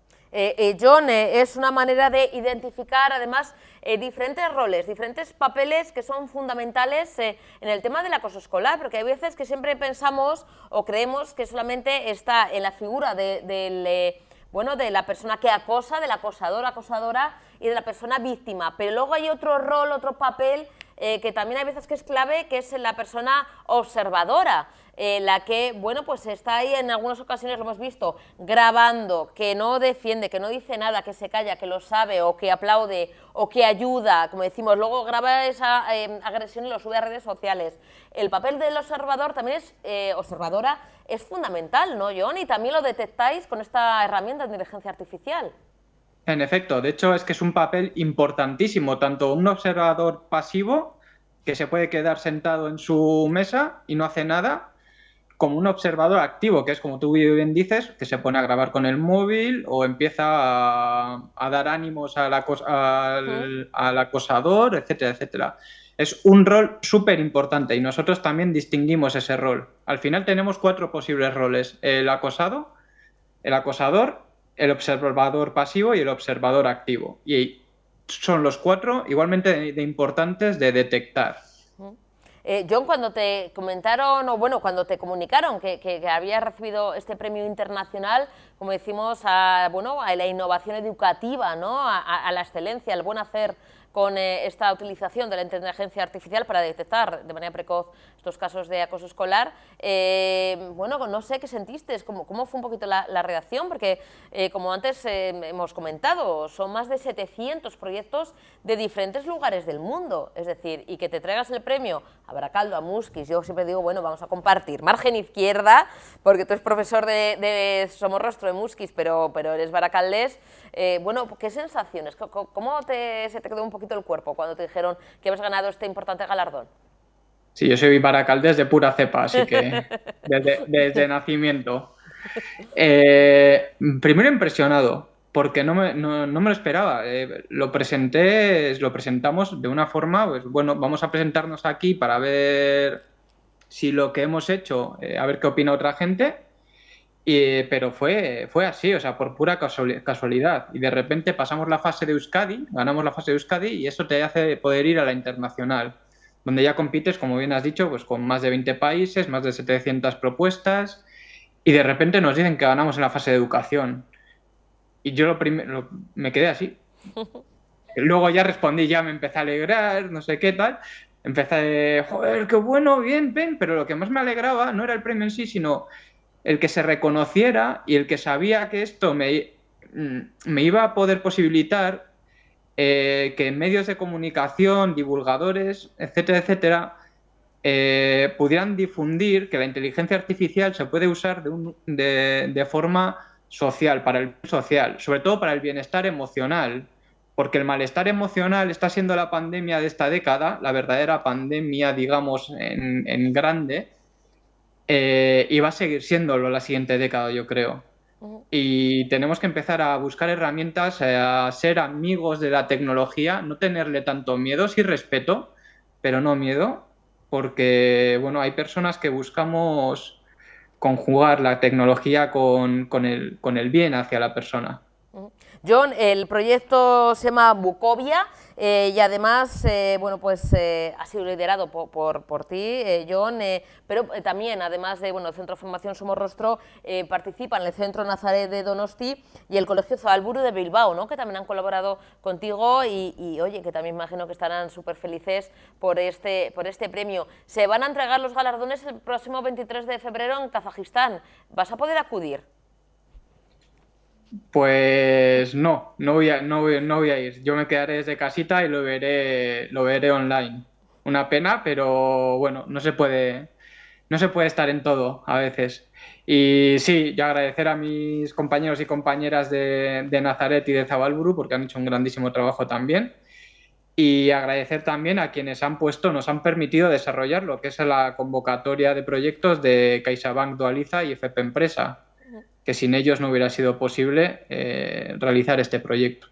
A: John, es una manera de identificar además diferentes roles, diferentes papeles que son fundamentales en el tema del acoso escolar, porque hay veces que siempre pensamos o creemos que solamente está en la figura de la persona que acosa, del acosadora y de la persona víctima, pero luego hay otro rol, otro papel que también hay veces que es clave, que es la persona observadora, la que, bueno, pues está ahí en algunas ocasiones, lo hemos visto, grabando, que no defiende, que no dice nada, que se calla, que lo sabe, o que aplaude, o que ayuda, como decimos, luego graba esa agresión y lo sube a redes sociales. El papel del observador también es, observadora, es fundamental, ¿no, John? Y también lo detectáis con esta herramienta de inteligencia artificial.
F: En efecto, de hecho es que es un papel importantísimo, tanto un observador pasivo, que se puede quedar sentado en su mesa y no hace nada, como un observador activo, que es como tú bien dices, que se pone a grabar con el móvil o empieza a dar ánimos al acosador, etcétera, etcétera. Es un rol súper importante y nosotros también distinguimos ese rol. Al final tenemos 4 posibles roles: el acosado, el acosador, el observador pasivo y el observador activo. Y son los 4 igualmente de importantes de detectar.
A: John, cuando te comentaron, o bueno, cuando te comunicaron que habías recibido este premio internacional, como decimos, a la innovación educativa, ¿no? a la excelencia, al buen hacer con esta utilización de la inteligencia artificial para detectar de manera precoz estos casos de acoso escolar, no sé qué sentiste, cómo fue un poquito la reacción, porque como antes hemos comentado, son más de 700 proyectos de diferentes lugares del mundo, es decir, y que te traigas el premio a Baracaldo, a Muskis, yo siempre digo, bueno, vamos a compartir, margen izquierda, porque tú eres profesor de Somorrostro de Muskis, pero eres baracaldés, ¿qué sensaciones? ¿Cómo se te quedó un poquito el cuerpo cuando te dijeron que habías ganado este importante galardón?
F: Sí, yo soy baracaldés de pura cepa, así que desde nacimiento. Primero impresionado, porque no me lo esperaba. Lo presentamos de una forma, pues bueno, vamos a presentarnos aquí para ver si lo que hemos hecho, a ver qué opina otra gente. Pero fue así, o sea, por pura casualidad. Y de repente pasamos la fase de Euskadi, ganamos la fase de Euskadi y eso te hace poder ir a la internacional, donde ya compites, como bien has dicho, pues con más de 20 países, más de 700 propuestas, y de repente nos dicen que ganamos en la fase de educación. Y yo me quedé así. Luego ya respondí, ya me empecé a alegrar, no sé qué tal. Empecé, joder, qué bueno, bien, pero lo que más me alegraba no era el premio en sí, sino el que se reconociera y el que sabía que esto me iba a poder posibilitar que en medios de comunicación, divulgadores, etcétera, etcétera, pudieran difundir que la inteligencia artificial se puede usar de forma social, para el bien social, sobre todo para el bienestar emocional, porque el malestar emocional está siendo la pandemia de esta década, la verdadera pandemia, digamos, en grande, y va a seguir siéndolo la siguiente década, yo creo. Y tenemos que empezar a buscar herramientas, a ser amigos de la tecnología, no tenerle tanto miedo, sí respeto, pero no miedo, porque bueno, hay personas que buscamos conjugar la tecnología con el bien hacia la persona.
A: John, el proyecto se llama Bucovia y además ha sido liderado por ti, John, pero también, además de el Centro de Formación Somorrostro, participan el Centro Nazaret de Donosti y el Colegio Zabalburu de Bilbao, ¿no? Que también han colaborado contigo y oye, que también imagino que estarán súper felices por este premio. Se van a entregar los galardones el próximo 23 de febrero en Kazajistán. ¿Vas a poder acudir?
F: Pues no voy a ir. Yo me quedaré desde casita y lo veré online. Una pena, pero bueno, no se puede estar en todo a veces. Y sí, yo agradecer a mis compañeros y compañeras de Nazaret y de Zabalburu porque han hecho un grandísimo trabajo también. y agradecer también a quienes nos han permitido desarrollarlo, que es la convocatoria de proyectos de CaixaBank Dualiza y FP Empresa, que sin ellos no hubiera sido posible realizar este proyecto.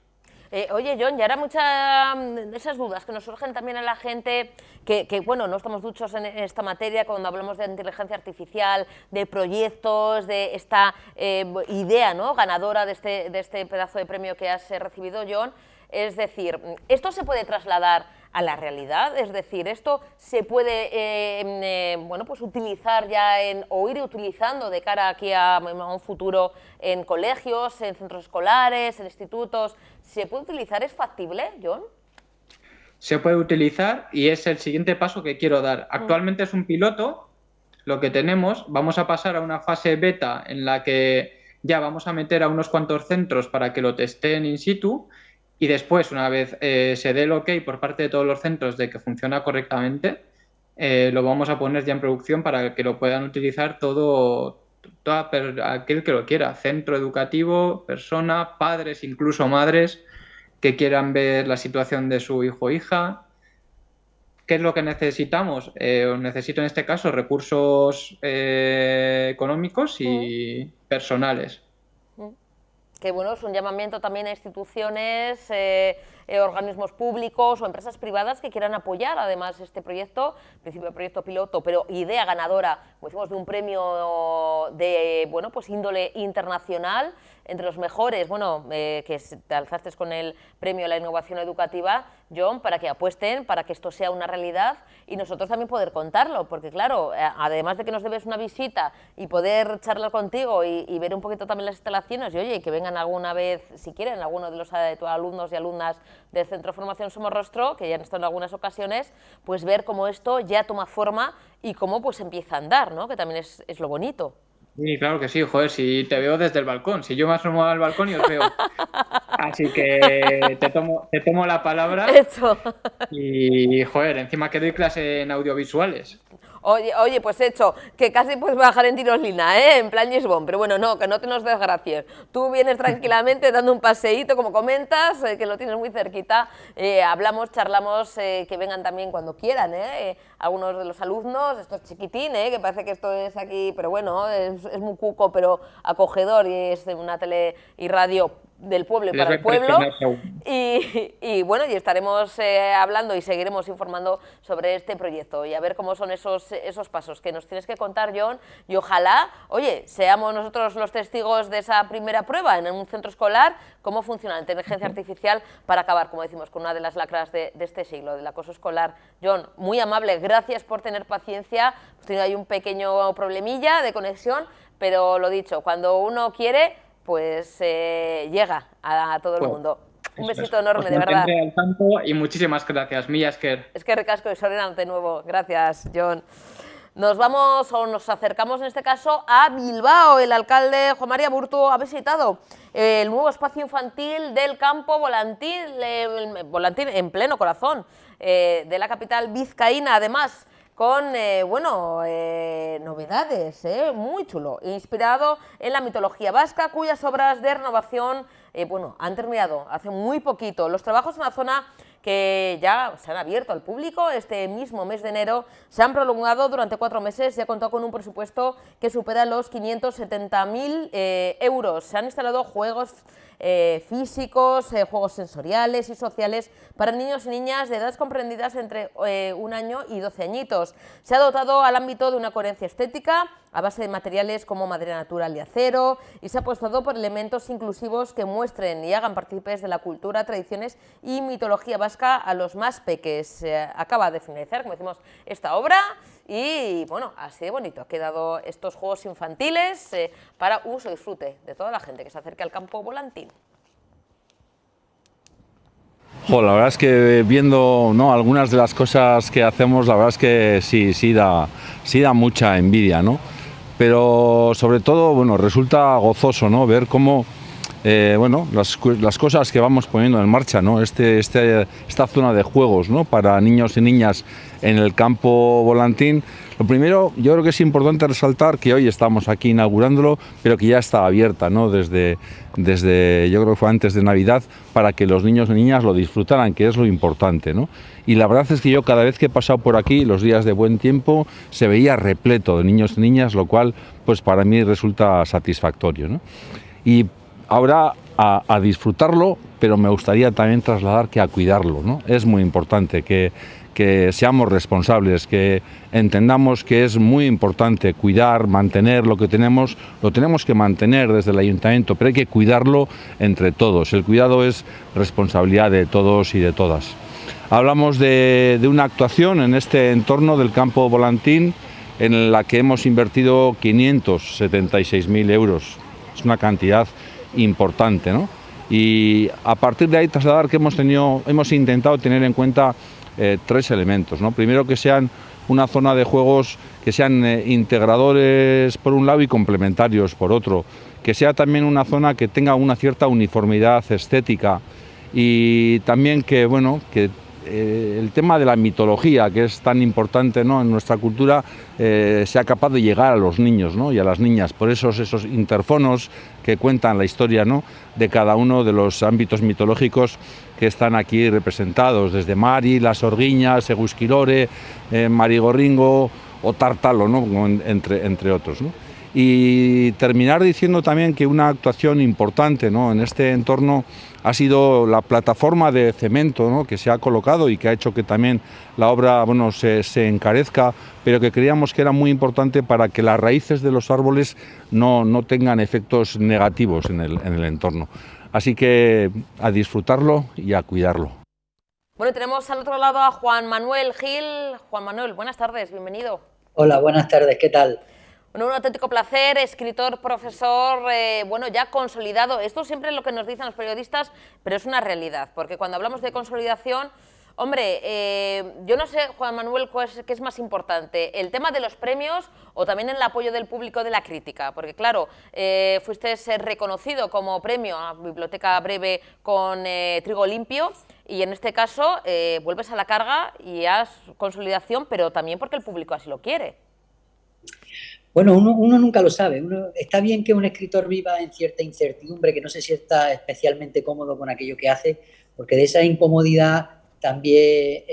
A: Oye, Jon, y ahora muchas de esas dudas que nos surgen también a la gente, que bueno, no estamos duchos en esta materia cuando hablamos de inteligencia artificial, de proyectos, de esta idea, ¿no?, ganadora de este pedazo de premio que has recibido, Jon. Es decir, ¿esto se puede trasladar a la realidad? Es decir, ¿esto se puede bueno, pues utilizar ya o ir utilizando de cara aquí a un futuro en colegios, en centros escolares, en institutos? ¿Se puede utilizar? ¿Es factible, Jon?
F: Se puede utilizar y es el siguiente paso que quiero dar. Actualmente es un piloto, lo que tenemos. Vamos a pasar a una fase beta en la que ya vamos a meter a unos cuantos centros para que lo testeen in situ. Y después, una vez se dé el ok por parte de todos los centros de que funciona correctamente, lo vamos a poner ya en producción para que lo puedan utilizar todo aquel que lo quiera, centro educativo, persona, padres, incluso madres, que quieran ver la situación de su hijo o hija. ¿Qué es lo que necesitamos? Necesito en este caso recursos económicos y personales.
A: Que bueno, es un llamamiento también a instituciones, organismos públicos o empresas privadas que quieran apoyar además este proyecto, en principio proyecto piloto, pero idea ganadora, como decimos, de un premio de, bueno, pues índole internacional, entre los mejores, bueno, que te alzaste con el premio a la innovación educativa, Jon, para que apuesten, para que esto sea una realidad y nosotros también poder contarlo, porque claro, además de que nos debes una visita y poder charlar contigo y ver un poquito también las instalaciones, y oye, que vengan alguna vez, si quieren, algunos de los alumnos y alumnas del Centro de Formación Somorrostro, que ya han estado en algunas ocasiones, pues ver cómo esto ya toma forma y cómo pues empieza a andar, ¿no?, que también es lo bonito.
F: Sí, claro que sí, joder, si te veo desde el balcón, si yo me asomo al balcón y os veo. Así que te tomo la palabra.
A: Hecho.
F: Y, joder, encima que doy clase en audiovisuales.
A: Oye, pues hecho, que casi puedes bajar en tiroslina, en plan Gisbon, pero bueno, no, que no te nos desgracies. Tú vienes tranquilamente dando un paseíto, como comentas, que lo tienes muy cerquita, hablamos, charlamos, que vengan también cuando quieran, algunos de los alumnos, esto es chiquitín, que parece que esto es aquí, pero bueno, es muy cuco, pero acogedor, y es una tele y radio del pueblo y para el pueblo, y bueno, y estaremos hablando y seguiremos informando sobre este proyecto y a ver cómo son esos pasos que nos tienes que contar, Jon, y ojalá, oye, seamos nosotros los testigos de esa primera prueba en un centro escolar, cómo funciona la inteligencia artificial para acabar, como decimos, con una de las lacras de este siglo, del acoso escolar. Jon, muy amable, gracias por tener paciencia, hemos tenido ahí un pequeño problemilla de conexión, pero lo dicho, cuando uno quiere, pues llega a todo el mundo. Un besito enorme, de verdad.
F: Al tanto y muchísimas gracias, Mila Esker.
A: Es que recasco y Sorena de nuevo. Gracias, Jon. Nos vamos o nos acercamos en este caso a Bilbao. El alcalde Juan María Aburto ha visitado el nuevo espacio infantil del campo Volantín en pleno corazón de la capital vizcaína. Además, con, bueno, novedades, muy chulo, inspirado en la mitología vasca, cuyas obras de renovación, bueno, han terminado hace muy poquito. Los trabajos en la zona que ya se han abierto al público este mismo mes de enero se han prolongado durante 4 meses y ha contado con un presupuesto que supera los 570.000 euros. Se han instalado juegos físicos, juegos sensoriales y sociales para niños y niñas de edades comprendidas entre 1 año y 12 añitos. Se ha dotado al ámbito de una coherencia estética a base de materiales como madera natural y acero y se ha apostado por elementos inclusivos que muestren y hagan partícipes de la cultura, tradiciones y mitología vasca a los más peques. Acaba de finalizar, como decimos, esta obra y bueno, así de bonito ha quedado estos juegos infantiles para uso y disfrute de toda la gente que se acerque al campo Volantín.
G: La verdad es que viendo, ¿no?, algunas de las cosas que hacemos, la verdad es que sí da mucha envidia, ¿no? Pero sobre todo, bueno, resulta gozoso, ¿no?, ver cómo bueno, las cosas que vamos poniendo en marcha, ¿no? Esta zona de juegos, ¿no?, para niños y niñas en el campo Volantín, Lo primero, yo creo que es importante resaltar que hoy estamos aquí inaugurándolo, pero que ya está abierta, ¿no? Desde yo creo que fue antes de Navidad, para que los niños y niñas lo disfrutaran, que es lo importante, ¿no? Y la verdad es que yo cada vez que he pasado por aquí, los días de buen tiempo, se veía repleto de niños y niñas, lo cual pues para mí resulta satisfactorio, ¿no? Y ahora a disfrutarlo, pero me gustaría también trasladar que a cuidarlo, ¿no? Es muy importante que seamos responsables, que entendamos que es muy importante cuidar, mantener lo que tenemos, lo tenemos que mantener desde el ayuntamiento, pero hay que cuidarlo entre todos. El cuidado es responsabilidad de todos y de todas. Hablamos de una actuación en este entorno del campo Volantín en la que hemos invertido 576.000 euros. Es una cantidad importante, ¿no? Y a partir de ahí trasladar que hemos intentado tener en cuenta 3 elementos, ¿no? Primero, que sean una zona de juegos que sean integradores por un lado y complementarios por otro, que sea también una zona que tenga una cierta uniformidad estética y también que, bueno, que el tema de la mitología, que es tan importante, ¿no?, en nuestra cultura, sea capaz de llegar a los niños, ¿no?, y a las niñas, por esos interfonos que cuentan la historia, ¿no?, de cada uno de los ámbitos mitológicos que están aquí representados, desde Mari, las Orguiñas, Egusquilore, Marigorringo o Tártalo, ¿no?, entre otros, ¿no? Y terminar diciendo también que una actuación importante, ¿no?, en este entorno ha sido la plataforma de cemento, ¿no?, que se ha colocado y que ha hecho que también la obra, bueno, se encarezca, pero que creíamos que era muy importante para que las raíces de los árboles no tengan efectos negativos en el entorno. Así que a disfrutarlo y a cuidarlo.
A: Bueno, tenemos al otro lado a Juan Manuel Gil. Juan Manuel, buenas tardes, bienvenido.
H: Hola, buenas tardes, ¿qué tal?
A: Bueno, un auténtico placer, escritor, profesor, bueno, ya consolidado. Esto siempre es lo que nos dicen los periodistas, pero es una realidad, porque cuando hablamos de consolidación, hombre, yo no sé, Juan Manuel, qué es más importante, el tema de los premios o también el apoyo del público, de la crítica, porque claro, fuiste reconocido como premio a Biblioteca Breve con Trigo Limpio, y en este caso vuelves a la carga y has consolidación, pero también porque el público así lo quiere.
H: Bueno, uno nunca lo sabe. Está bien que un escritor viva en cierta incertidumbre, que no se sienta especialmente cómodo con aquello que hace, porque de esa incomodidad también,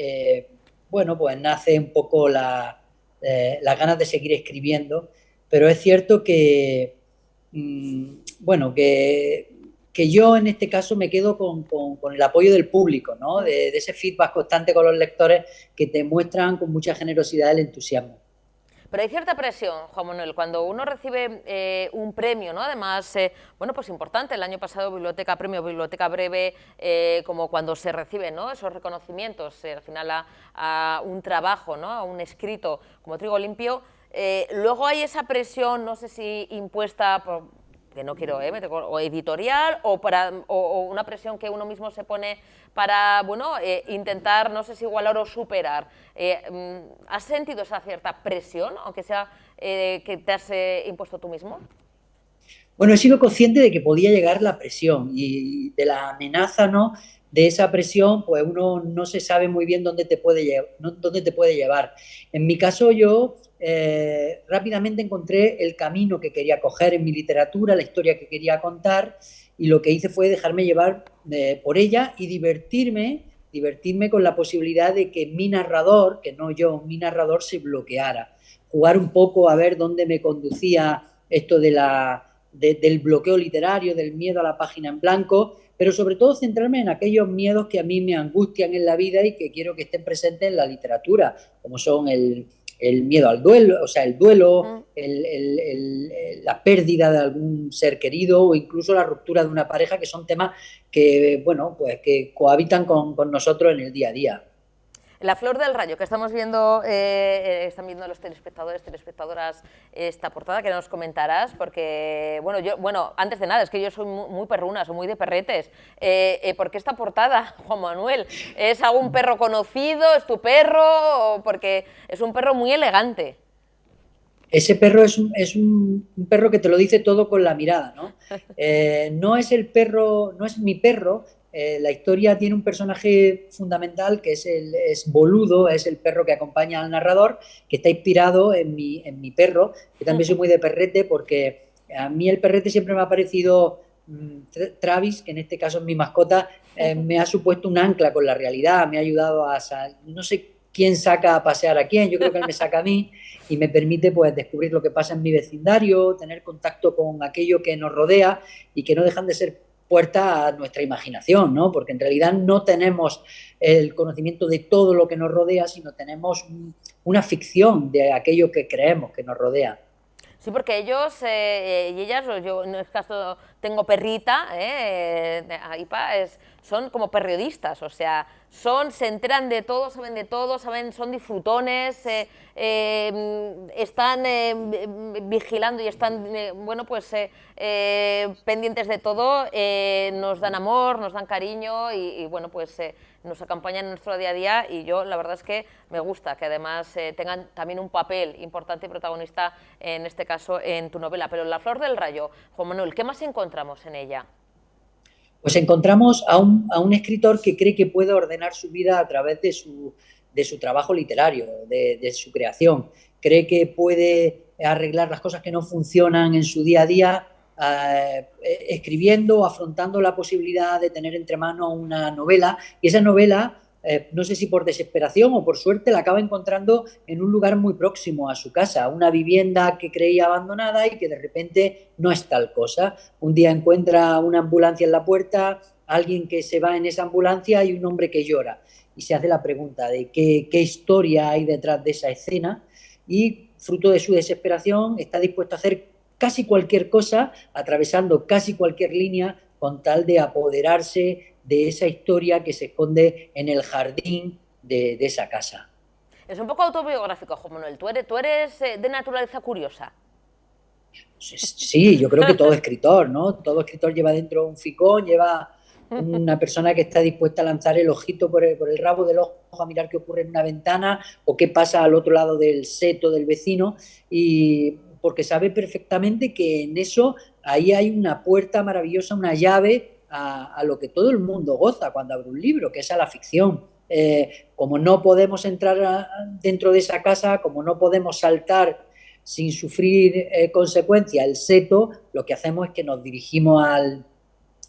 H: bueno, pues nace un poco las ganas de seguir escribiendo, pero es cierto que, bueno, que yo en este caso me quedo con el apoyo del público, ¿no? De ese feedback constante con los lectores que te muestran con mucha generosidad el entusiasmo.
A: Pero hay cierta presión, Juan Manuel, cuando uno recibe un premio, ¿no? Además, bueno, pues importante, el año pasado Premio Biblioteca Breve, como cuando se reciben, ¿no?, esos reconocimientos, al final a un trabajo, ¿no?, a un escrito como Trigo Limpio, luego hay esa presión, no sé si impuesta por, que no quiero o editorial o una presión que uno mismo se pone para, bueno, intentar, no sé si igualar o superar. ¿Has sentido esa cierta presión, aunque sea que te has impuesto tú mismo?
H: Bueno, he sido consciente de que podía llegar la presión y de la amenaza, ¿no?, de esa presión, pues uno no se sabe muy bien dónde te puede llevar. En mi caso, yo rápidamente encontré el camino que quería coger en mi literatura, la historia que quería contar, y lo que hice fue dejarme llevar por ella y divertirme con la posibilidad de que mi narrador, que no yo, mi narrador se bloqueara. Jugar un poco a ver dónde me conducía esto del bloqueo literario, del miedo a la página en blanco, pero sobre todo centrarme en aquellos miedos que a mí me angustian en la vida y que quiero que estén presentes en la literatura, como son el miedo al duelo, o sea, el duelo, la pérdida de algún ser querido o incluso la ruptura de una pareja, que son temas que, bueno, pues que cohabitan con nosotros en el día a día.
A: La flor del rayo que estamos viendo, están viendo los telespectadores, telespectadoras, esta portada que nos comentarás, porque, bueno, antes de nada, es que yo soy muy perruna, soy muy de perretes. ¿Por qué esta portada, Juan Manuel? ¿Es algún perro conocido? ¿Es tu perro? Porque es un perro muy elegante.
H: Ese perro es un perro que te lo dice todo con la mirada, ¿no? No es mi perro, La historia tiene un personaje fundamental que es Boludo, es el perro que acompaña al narrador, que está inspirado en mi perro, que también soy muy de perrete, porque a mí el perrete siempre me ha parecido, Travis, que en este caso es mi mascota, me ha supuesto un ancla con la realidad, me ha ayudado no sé quién saca a pasear a quién, yo creo que él me saca a mí y me permite pues descubrir lo que pasa en mi vecindario, tener contacto con aquello que nos rodea y que no dejan de ser puerta a nuestra imaginación, ¿no? Porque en realidad no tenemos el conocimiento de todo lo que nos rodea, sino tenemos una ficción de aquello que creemos que nos rodea.
A: Sí, porque ellos y ellas, yo en este caso tengo perrita, Aipa, son como periodistas, o sea, se enteran de todo, saben, son disfrutones, están vigilando y están, pendientes de todo, nos dan amor, nos dan cariño y bueno, pues nos acompañan en nuestro día a día, y yo la verdad es que me gusta que además tengan también un papel importante y protagonista, en este caso en tu novela. Pero en La Flor del Rayo, Juan Manuel, ¿qué más encontramos en ella?
H: Pues encontramos a un escritor que cree que puede ordenar su vida a través de su trabajo literario, de su creación. Cree que puede arreglar las cosas que no funcionan en su día a día, escribiendo, afrontando la posibilidad de tener entre manos una novela, y esa novela, no sé si por desesperación o por suerte, la acaba encontrando en un lugar muy próximo a su casa, una vivienda que creía abandonada y que de repente no es tal cosa. Un día encuentra una ambulancia en la puerta, alguien que se va en esa ambulancia y un hombre que llora, y se hace la pregunta de qué historia hay detrás de esa escena, y fruto de su desesperación está dispuesto a hacer casi cualquier cosa, atravesando casi cualquier línea, con tal de apoderarse de esa historia que se esconde en el jardín de esa casa.
A: Es un poco autobiográfico, Juan Manuel. ¿Tú eres de naturaleza curiosa?
H: Sí, yo creo que todo escritor, ¿no? Todo escritor lleva dentro un ficón, lleva una persona que está dispuesta a lanzar el ojito por el rabo del ojo a mirar qué ocurre en una ventana o qué pasa al otro lado del seto del vecino, y porque sabe perfectamente que en eso ahí hay una puerta maravillosa, una llave a lo que todo el mundo goza cuando abre un libro, que es a la ficción. Como no podemos entrar dentro de esa casa, como no podemos saltar sin sufrir consecuencias el seto, lo que hacemos es que nos dirigimos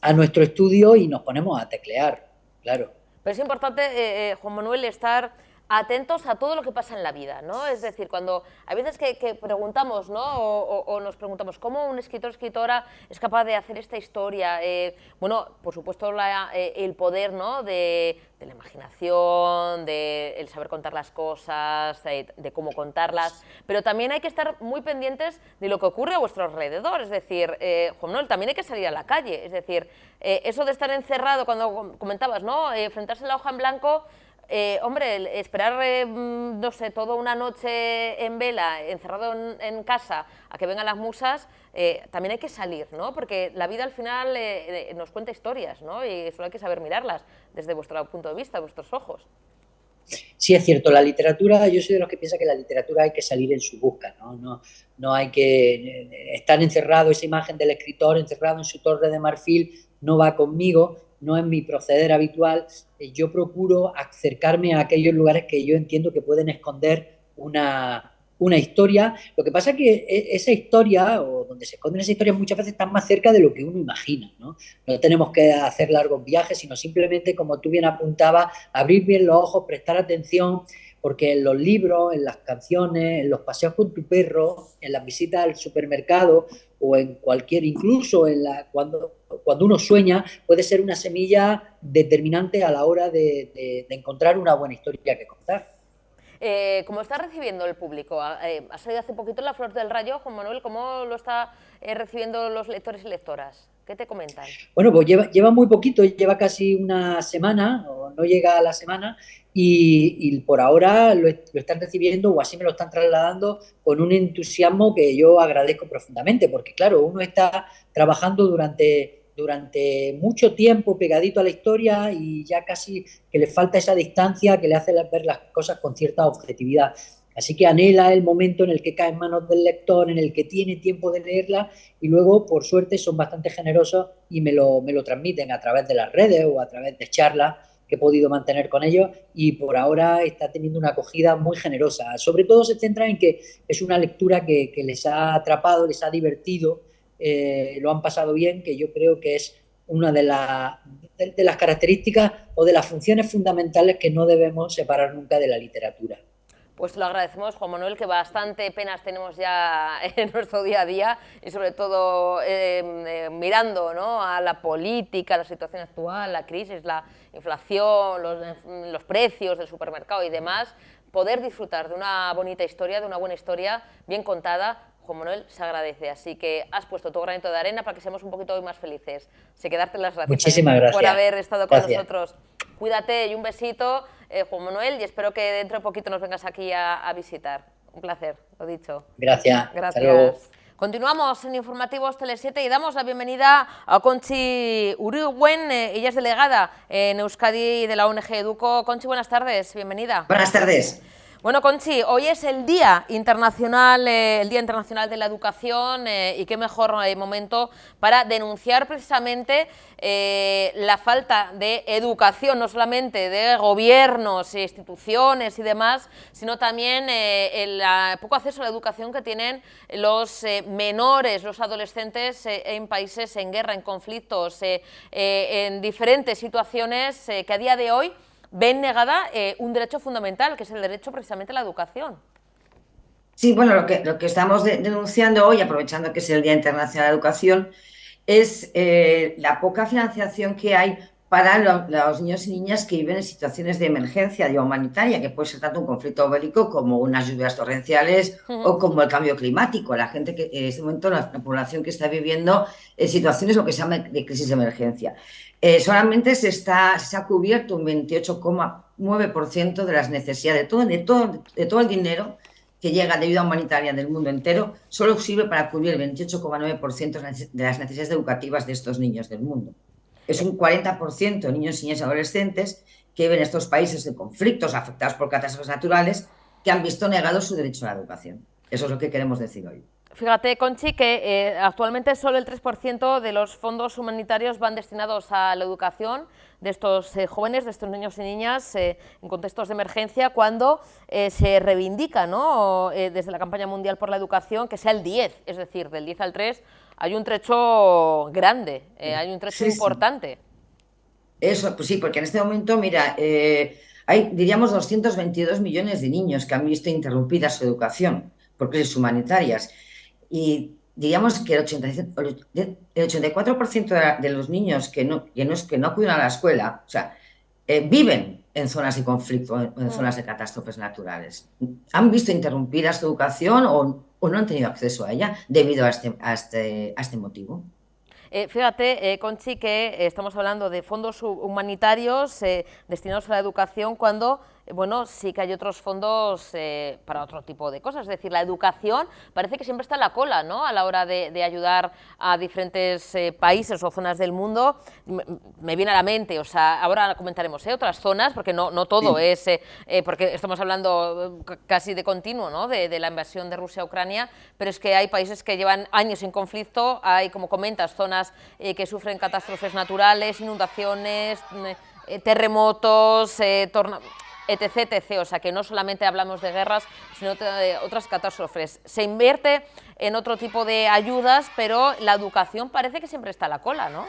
H: a nuestro estudio y nos ponemos a teclear, claro.
A: Pero es importante, Juan Manuel, estar atentos a todo lo que pasa en la vida, ¿no? Es decir, cuando hay veces que preguntamos, ¿no? O nos preguntamos cómo un escritor o escritora es capaz de hacer esta historia. Bueno, por supuesto el poder, ¿no? de la imaginación, el saber contar las cosas, de cómo contarlas, pero también hay que estar muy pendientes de lo que ocurre a vuestro alrededor. Es decir, Juan Manuel, también hay que salir a la calle. Es decir, eso de estar encerrado, cuando comentabas, ¿no? Enfrentarse a la hoja en blanco. Hombre, esperar, no sé, toda una noche en vela, encerrado en casa, a que vengan las musas, también hay que salir, ¿no? Porque la vida al final nos cuenta historias, ¿no? Y solo hay que saber mirarlas desde vuestro punto de vista, vuestros ojos.
H: Sí, es cierto, la literatura, yo soy de los que piensa que la literatura hay que salir en su busca, ¿no? No hay que estar encerrado, esa imagen del escritor encerrado en su torre de marfil no va conmigo, no es mi proceder habitual. Yo procuro acercarme a aquellos lugares que yo entiendo que pueden esconder una historia. Lo que pasa es que esa historia, o donde se esconden esas historias, muchas veces están más cerca de lo que uno imagina, ¿no? No tenemos que hacer largos viajes, sino simplemente, como tú bien apuntabas, abrir bien los ojos, prestar atención, porque en los libros, en las canciones, en los paseos con tu perro, en las visitas al supermercado o en cualquier, incluso cuando uno sueña, puede ser una semilla determinante a la hora de encontrar una buena historia que contar.
A: ¿Cómo está recibiendo el público? Ha salido hace poquito La Flor del Rayo, Juan Manuel, ¿cómo lo está recibiendo los lectores y lectoras? ¿Qué te comentan?
H: Bueno, pues lleva muy poquito, lleva casi una semana, o no llega a la semana, y por ahora lo están recibiendo, o así me lo están trasladando, con un entusiasmo que yo agradezco profundamente, porque claro, uno está trabajando durante mucho tiempo pegadito a la historia y ya casi que le falta esa distancia que le hace ver las cosas con cierta objetividad. Así que anhela el momento en el que cae en manos del lector, en el que tiene tiempo de leerla y luego, por suerte, son bastante generosos y me lo transmiten a través de las redes o a través de charlas que he podido mantener con ellos y por ahora está teniendo una acogida muy generosa. Sobre todo se centra en que es una lectura que les ha atrapado, les ha divertido, lo han pasado bien, que yo creo que es una de las características o de las funciones fundamentales que no debemos separar nunca de la literatura.
A: Pues lo agradecemos, Juan Manuel, que bastante penas tenemos ya en nuestro día a día y sobre todo mirando, ¿no?, a la política, a la situación actual, la crisis, la inflación, los precios del supermercado y demás, poder disfrutar de una bonita historia, de una buena historia bien contada, Juan Manuel, se agradece. Así que has puesto tu granito de arena para que seamos un poquito hoy más felices. Así que darte las gracias.
H: Muchísimas gracias.
A: Por haber estado con
H: Gracias.
A: nosotros. Cuídate y un besito, Juan Manuel, y espero que dentro de poquito nos vengas aquí a visitar. Un placer, lo dicho.
H: Gracias.
A: Gracias.
H: Hasta luego.
A: Continuamos en Informativos Tele7 y damos la bienvenida a Conchi Urigüen. Ella es delegada en Euskadi de la ONG Educo. Conchi, buenas tardes, bienvenida.
I: Buenas tardes.
A: Bueno, Conchi, hoy es el Día Internacional de la Educación y qué mejor momento para denunciar precisamente la falta de educación, no solamente de gobiernos, instituciones y demás, sino también el poco acceso a la educación que tienen los menores, los adolescentes en países en guerra, en conflictos, en diferentes situaciones que a día de hoy ven negada un derecho fundamental, que es el derecho precisamente a la educación.
I: Sí, bueno, lo que estamos denunciando hoy, aprovechando que es el Día Internacional de la Educación, es la poca financiación que hay para los niños y niñas que viven en situaciones de emergencia humanitaria, que puede ser tanto un conflicto bélico como unas lluvias torrenciales o como el cambio climático. La gente que en este momento, la población que está viviendo situaciones lo que se llama de crisis de emergencia. Solamente se ha cubierto un 28,9% de las necesidades, de todo el dinero que llega de ayuda humanitaria del mundo entero, solo sirve para cubrir el 28,9% de las necesidades educativas de estos niños del mundo. Es un 40% de niños, niñas y adolescentes que viven en estos países de conflictos afectados por catástrofes naturales que han visto negado su derecho a la educación. Eso es lo que queremos decir hoy.
A: Fíjate, Conchi, que actualmente solo el 3% de los fondos humanitarios van destinados a la educación de estos jóvenes, de estos niños y niñas en contextos de emergencia, cuando se reivindica, ¿no?, desde la campaña mundial por la educación, que sea el 10, es decir, del 10 al 3 hay un trecho grande, hay un trecho importante.
I: Eso, pues sí, porque en este momento, mira, hay, diríamos, 222 millones de niños que han visto interrumpida su educación por crisis humanitarias. Y diríamos que el 84% de los niños que no acuden a la escuela, o sea, viven en zonas de conflicto, en zonas de catástrofes naturales. Han visto interrumpida su educación o no han tenido acceso a ella debido a este motivo.
A: Fíjate, Conchi, que estamos hablando de fondos humanitarios destinados a la educación cuando, bueno, sí que hay otros fondos para otro tipo de cosas. Es decir, la educación parece que siempre está en la cola, ¿no?, a la hora de ayudar a diferentes países o zonas del mundo. Me viene a la mente, o sea, ahora comentaremos otras zonas, porque no todo es, porque estamos hablando casi de continuo, ¿no?, de la invasión de Rusia a Ucrania, pero es que hay países que llevan años en conflicto, hay, como comentas, zonas que sufren catástrofes naturales, inundaciones, terremotos, etc., etc. O sea, que no solamente hablamos de guerras, sino de otras catástrofes. Se invierte en otro tipo de ayudas, pero la educación parece que siempre está a la cola, ¿no?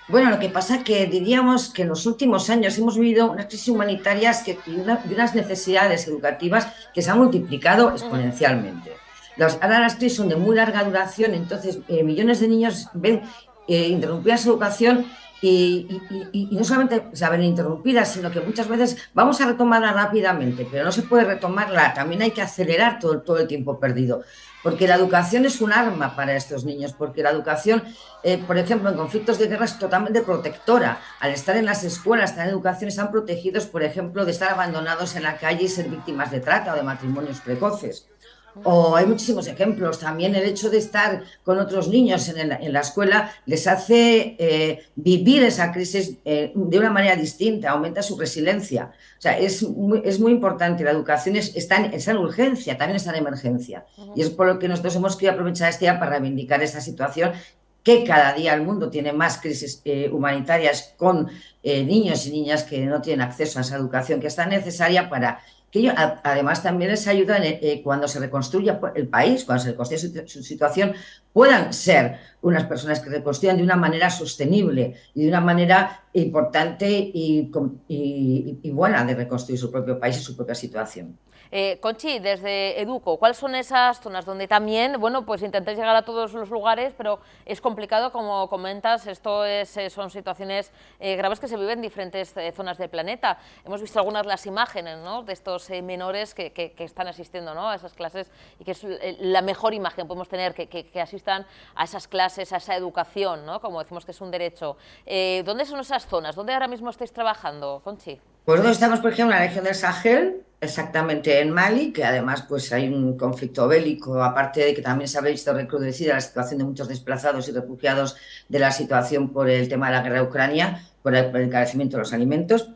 I: Bueno, lo que pasa es que diríamos que en los últimos años hemos vivido unas crisis humanitarias y unas necesidades educativas que se han multiplicado exponencialmente. Ahora las crisis son de muy larga duración, entonces millones de niños ven interrumpida su educación y no solamente se ven interrumpidas, sino que muchas veces vamos a retomarla rápidamente, pero no se puede retomarla, también hay que acelerar todo el tiempo perdido, porque la educación es un arma para estos niños, porque la educación, por ejemplo, en conflictos de guerra es totalmente protectora. Al estar en las escuelas, estar en educación, están protegidos, por ejemplo, de estar abandonados en la calle y ser víctimas de trata o de matrimonios precoces. O hay muchísimos ejemplos. También el hecho de estar con otros niños en la escuela les hace vivir esa crisis de una manera distinta, aumenta su resiliencia. O sea, es muy importante. La educación está en urgencia, también está en emergencia. Y es por lo que nosotros hemos querido aprovechar este día para reivindicar esta situación, que cada día el mundo tiene más crisis humanitarias con niños y niñas que no tienen acceso a esa educación que es tan necesaria para que ellos, además también les ayuda cuando se reconstruya el país, cuando se reconstruya su situación, puedan ser unas personas que reconstruyan de una manera sostenible y de una manera importante y buena de reconstruir su propio país y su propia situación.
A: Conchi, desde Educo, ¿cuáles son esas zonas donde también, bueno, pues intentáis llegar a todos los lugares, pero es complicado, como comentas, son situaciones graves que se viven en diferentes zonas del planeta? Hemos visto algunas de las imágenes, ¿no?, de estos menores que están asistiendo, ¿no?, a esas clases, y que es la mejor imagen podemos tener, que asistan a esas clases, a esa educación, ¿no?, como decimos que es un derecho. ¿Dónde son esas zonas? ¿Dónde ahora mismo estáis trabajando, Conchi?
I: Pues nosotros estamos, por ejemplo, en la región del Sahel, exactamente en Mali, que además pues hay un conflicto bélico, aparte de que también se ha visto recrudecida la situación de muchos desplazados y refugiados de la situación por el tema de la guerra de Ucrania, por el encarecimiento de los alimentos.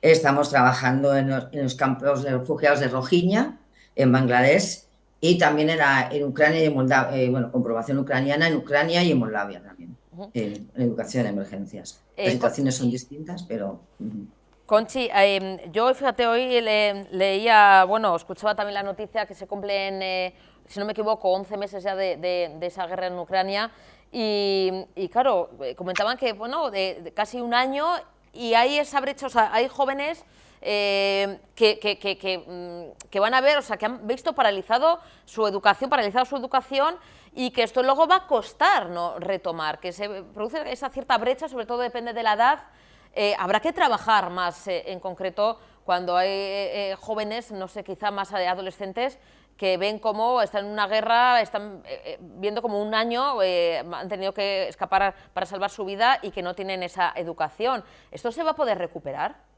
I: Estamos trabajando en los campos de refugiados de Rohingya, en Bangladesh, y también en Ucrania y en Moldavia, con población ucraniana en Ucrania y en Moldavia también, en educación de emergencias. Las situaciones son distintas, pero...
A: Conchi, yo, fíjate, hoy leía, bueno, escuchaba también la noticia que se cumplen, si no me equivoco, 11 meses ya de esa guerra en Ucrania, y claro, comentaban que, bueno, de casi un año, y hay esa brecha, o sea, hay jóvenes que van a ver, o sea, que han visto paralizada su educación, y que esto luego va a costar, ¿no?, retomar, que se produce esa cierta brecha, sobre todo depende de la edad. Habrá que trabajar más en concreto cuando hay jóvenes, no sé, quizá más adolescentes, que ven cómo están en una guerra, están viendo como un año han tenido que escapar para salvar su vida y que no tienen esa educación. ¿Esto se va a poder recuperar?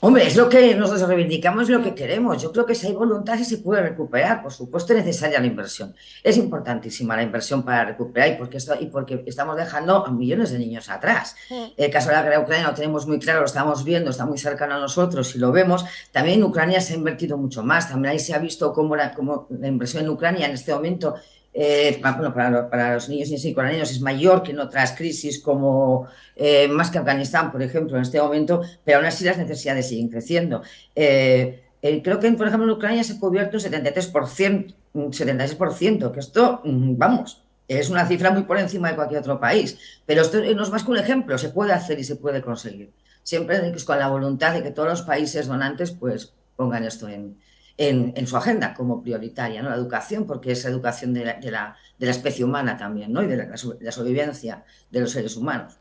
I: Hombre, es lo que nosotros reivindicamos, es lo que queremos. Yo creo que si hay voluntad sí se puede recuperar. Por supuesto, es necesaria la inversión. Es importantísima la inversión para recuperar y porque estamos dejando a millones de niños atrás. El caso de la guerra de Ucrania lo tenemos muy claro, lo estamos viendo, está muy cercano a nosotros y lo vemos. También en Ucrania se ha invertido mucho más. También ahí se ha visto cómo la inversión en Ucrania en este momento para los niños y ucranianos es mayor que en otras crisis como más que Afganistán, por ejemplo, en este momento, pero aún así las necesidades siguen creciendo. Creo que, por ejemplo, en Ucrania se ha cubierto un 76%, que esto, vamos, es una cifra muy por encima de cualquier otro país, pero esto no es más que un ejemplo, se puede hacer y se puede conseguir. Siempre con la voluntad de que todos los países donantes pues pongan esto en su agenda como prioritaria, ¿no?, la educación, porque es educación de la especie humana también, ¿no?, y de la sobrevivencia de los seres humanos.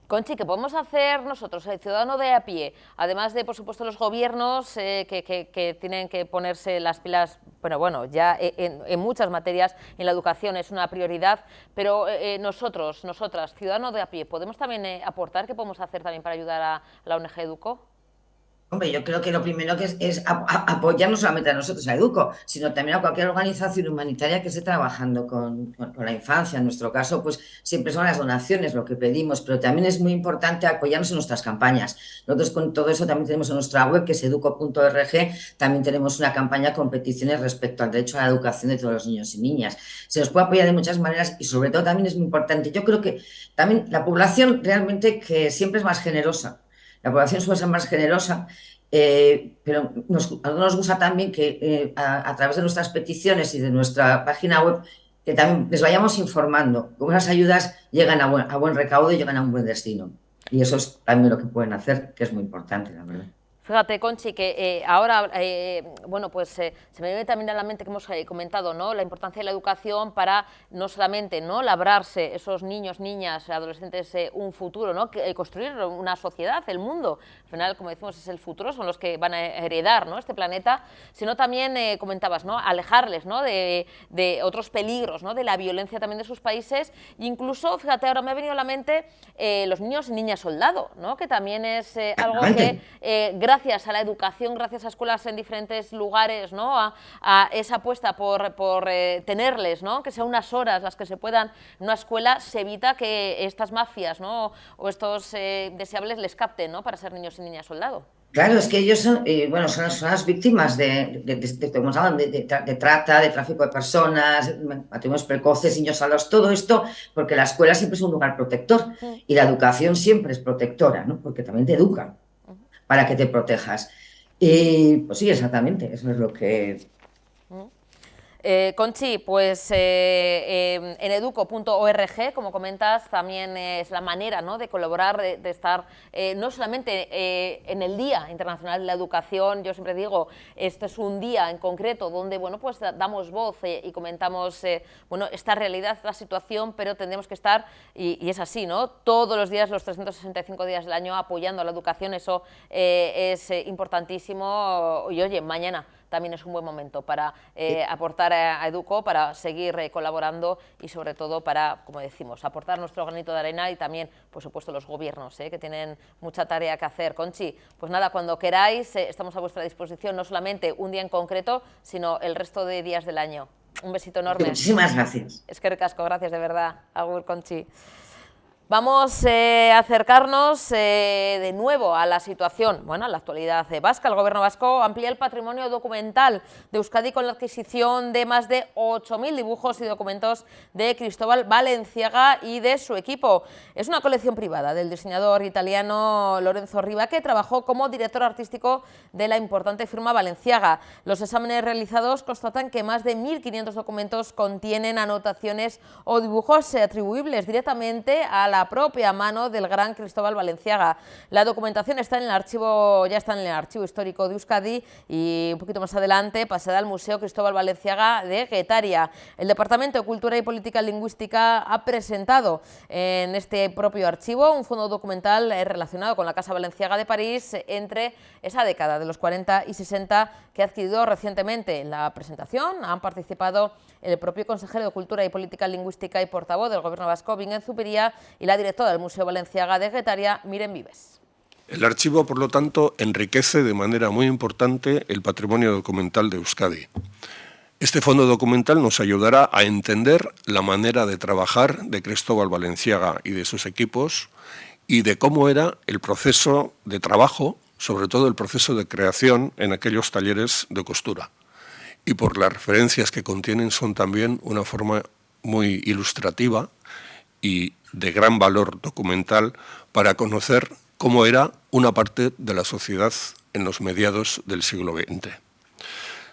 A: Conchi, ¿qué podemos hacer nosotros, el ciudadano de a pie, además de, por supuesto, los gobiernos que tienen que ponerse las pilas, bueno, ya en muchas materias, en la educación es una prioridad, pero nosotras, ciudadanos de a pie, ¿podemos también aportar? ¿Qué podemos hacer también para ayudar a la ONG Educo?
I: Hombre, yo creo que lo primero que es apoyar no solamente a nosotros, a Educo, sino también a cualquier organización humanitaria que esté trabajando con la infancia. En nuestro caso, pues siempre son las donaciones lo que pedimos, pero también es muy importante apoyarnos en nuestras campañas. Nosotros con todo eso también tenemos en nuestra web, que es educo.org, también tenemos una campaña con peticiones respecto al derecho a la educación de todos los niños y niñas. Se nos puede apoyar de muchas maneras y sobre todo también es muy importante. Yo creo que también la población realmente que siempre es más generosa. La población suele ser más generosa, pero nos gusta también que a través de nuestras peticiones y de nuestra página web que también les vayamos informando cómo esas ayudas llegan a buen recaudo y llegan a un buen destino. Y eso es también lo que pueden hacer, que es muy importante, la verdad.
A: Fíjate, Conchi, que ahora, bueno, pues se me viene también a la mente que hemos comentado, ¿no?, la importancia de la educación para no solamente, ¿no?, labrarse esos niños, niñas, adolescentes un futuro, ¿no?, construir una sociedad, el mundo. Al final, como decimos, es el futuro, son los que van a heredar, ¿no?, este planeta, sino también, comentabas, ¿no?, alejarles, ¿no?, de otros peligros, ¿no?, de la violencia también de sus países. Incluso, fíjate, ahora me ha venido a la mente los niños y niñas soldado, ¿no?, que también es algo que gracias a la educación, gracias a escuelas en diferentes lugares, ¿no? a esa apuesta por tenerles, ¿no? Que sean unas horas las que se puedan en una escuela, se evita que estas mafias, ¿no? o estos deseables les capten, ¿no? Para ser niños y niñas soldado.
I: Claro, es que ellos son, son las víctimas de trata, de tráfico de personas, matrimonios precoces, niños solos, todo esto, porque la escuela siempre es un lugar protector y la educación siempre es protectora, ¿no? Porque también te educan para que te protejas. Y pues sí, exactamente, eso es lo que...
A: Conchi, pues en educo.org, como comentas, también es la manera, ¿no? de colaborar, de estar no solamente en el Día Internacional de la Educación. Yo siempre digo, este es un día en concreto donde bueno, pues damos voz y comentamos bueno, esta realidad, esta situación, pero tendremos que estar, y es así, ¿no? Todos los días, los 365 días del año, apoyando a la educación. Eso es importantísimo. Y oye, mañana también es un buen momento para aportar a Educo, para seguir colaborando y sobre todo para, como decimos, aportar nuestro granito de arena y también, por supuesto, los gobiernos, que tienen mucha tarea que hacer. Conchi, pues nada, cuando queráis, estamos a vuestra disposición, no solamente un día en concreto, sino el resto de días del año. Un besito enorme.
I: Muchísimas gracias.
A: Eskerrik asko, gracias de verdad. Agur, Conchi. Vamos a acercarnos de nuevo a la situación, bueno, a la actualidad vasca. El Gobierno vasco amplía el patrimonio documental de Euskadi con la adquisición de más de 8.000 dibujos y documentos de Cristóbal Balenciaga y de su equipo. Es una colección privada del diseñador italiano Lorenzo Riva, que trabajó como director artístico de la importante firma Balenciaga. Los exámenes realizados constatan que más de 1.500 documentos contienen anotaciones o dibujos atribuibles directamente a la propia mano del gran Cristóbal Balenciaga. La documentación está en el archivo, ya está en el archivo histórico de Euskadi y un poquito más adelante pasará al Museo Cristóbal Balenciaga de Getaria. El Departamento de Cultura y Política Lingüística ha presentado en este propio archivo un fondo documental relacionado con la Casa Balenciaga de París entre esa década de los 40 y 60 que ha adquirido recientemente. En la presentación han participado el propio consejero de Cultura y Política Lingüística y portavoz del Gobierno vasco, Bingen Zupiria, y la directora del Museo Balenciaga de Getaria, Miren Vives.
C: El archivo, por lo tanto, enriquece de manera muy importante el patrimonio documental de Euskadi. Este fondo documental nos ayudará a entender la manera de trabajar de Cristóbal Balenciaga y de sus equipos y de cómo era el proceso de trabajo, sobre todo el proceso de creación en aquellos talleres de costura. Y por las referencias que contienen son también una forma muy ilustrativa y de gran valor documental para conocer cómo era una parte de la sociedad en los mediados del siglo XX.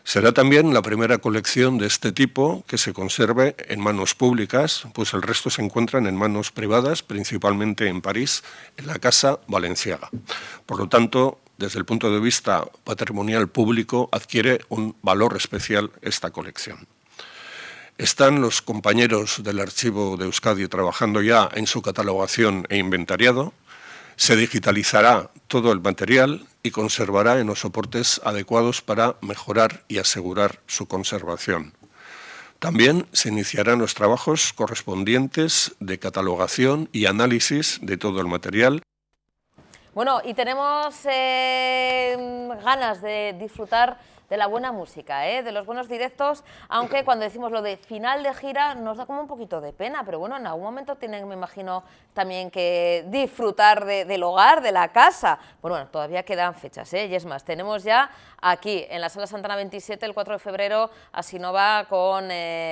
C: Será también la primera colección de este tipo que se conserve en manos públicas, pues el resto se encuentran en manos privadas, principalmente en París, en la Casa Balenciaga. Por lo tanto, desde el punto de vista patrimonial público, adquiere un valor especial esta colección. Están los compañeros del Archivo de Euskadi trabajando ya en su catalogación e inventariado. Se digitalizará todo el material y conservará en los soportes adecuados para mejorar y asegurar su conservación. También se iniciarán los trabajos correspondientes de catalogación y análisis de todo el material.
A: Bueno, y tenemos ganas de disfrutar de la buena música, de los buenos directos, aunque cuando decimos lo de final de gira nos da como un poquito de pena, pero bueno, en algún momento tienen, me imagino, también que disfrutar del hogar, de la casa. Bueno, todavía quedan fechas, y es más, tenemos ya aquí en la Sala Santana 27, el 4 de febrero, a Sinova con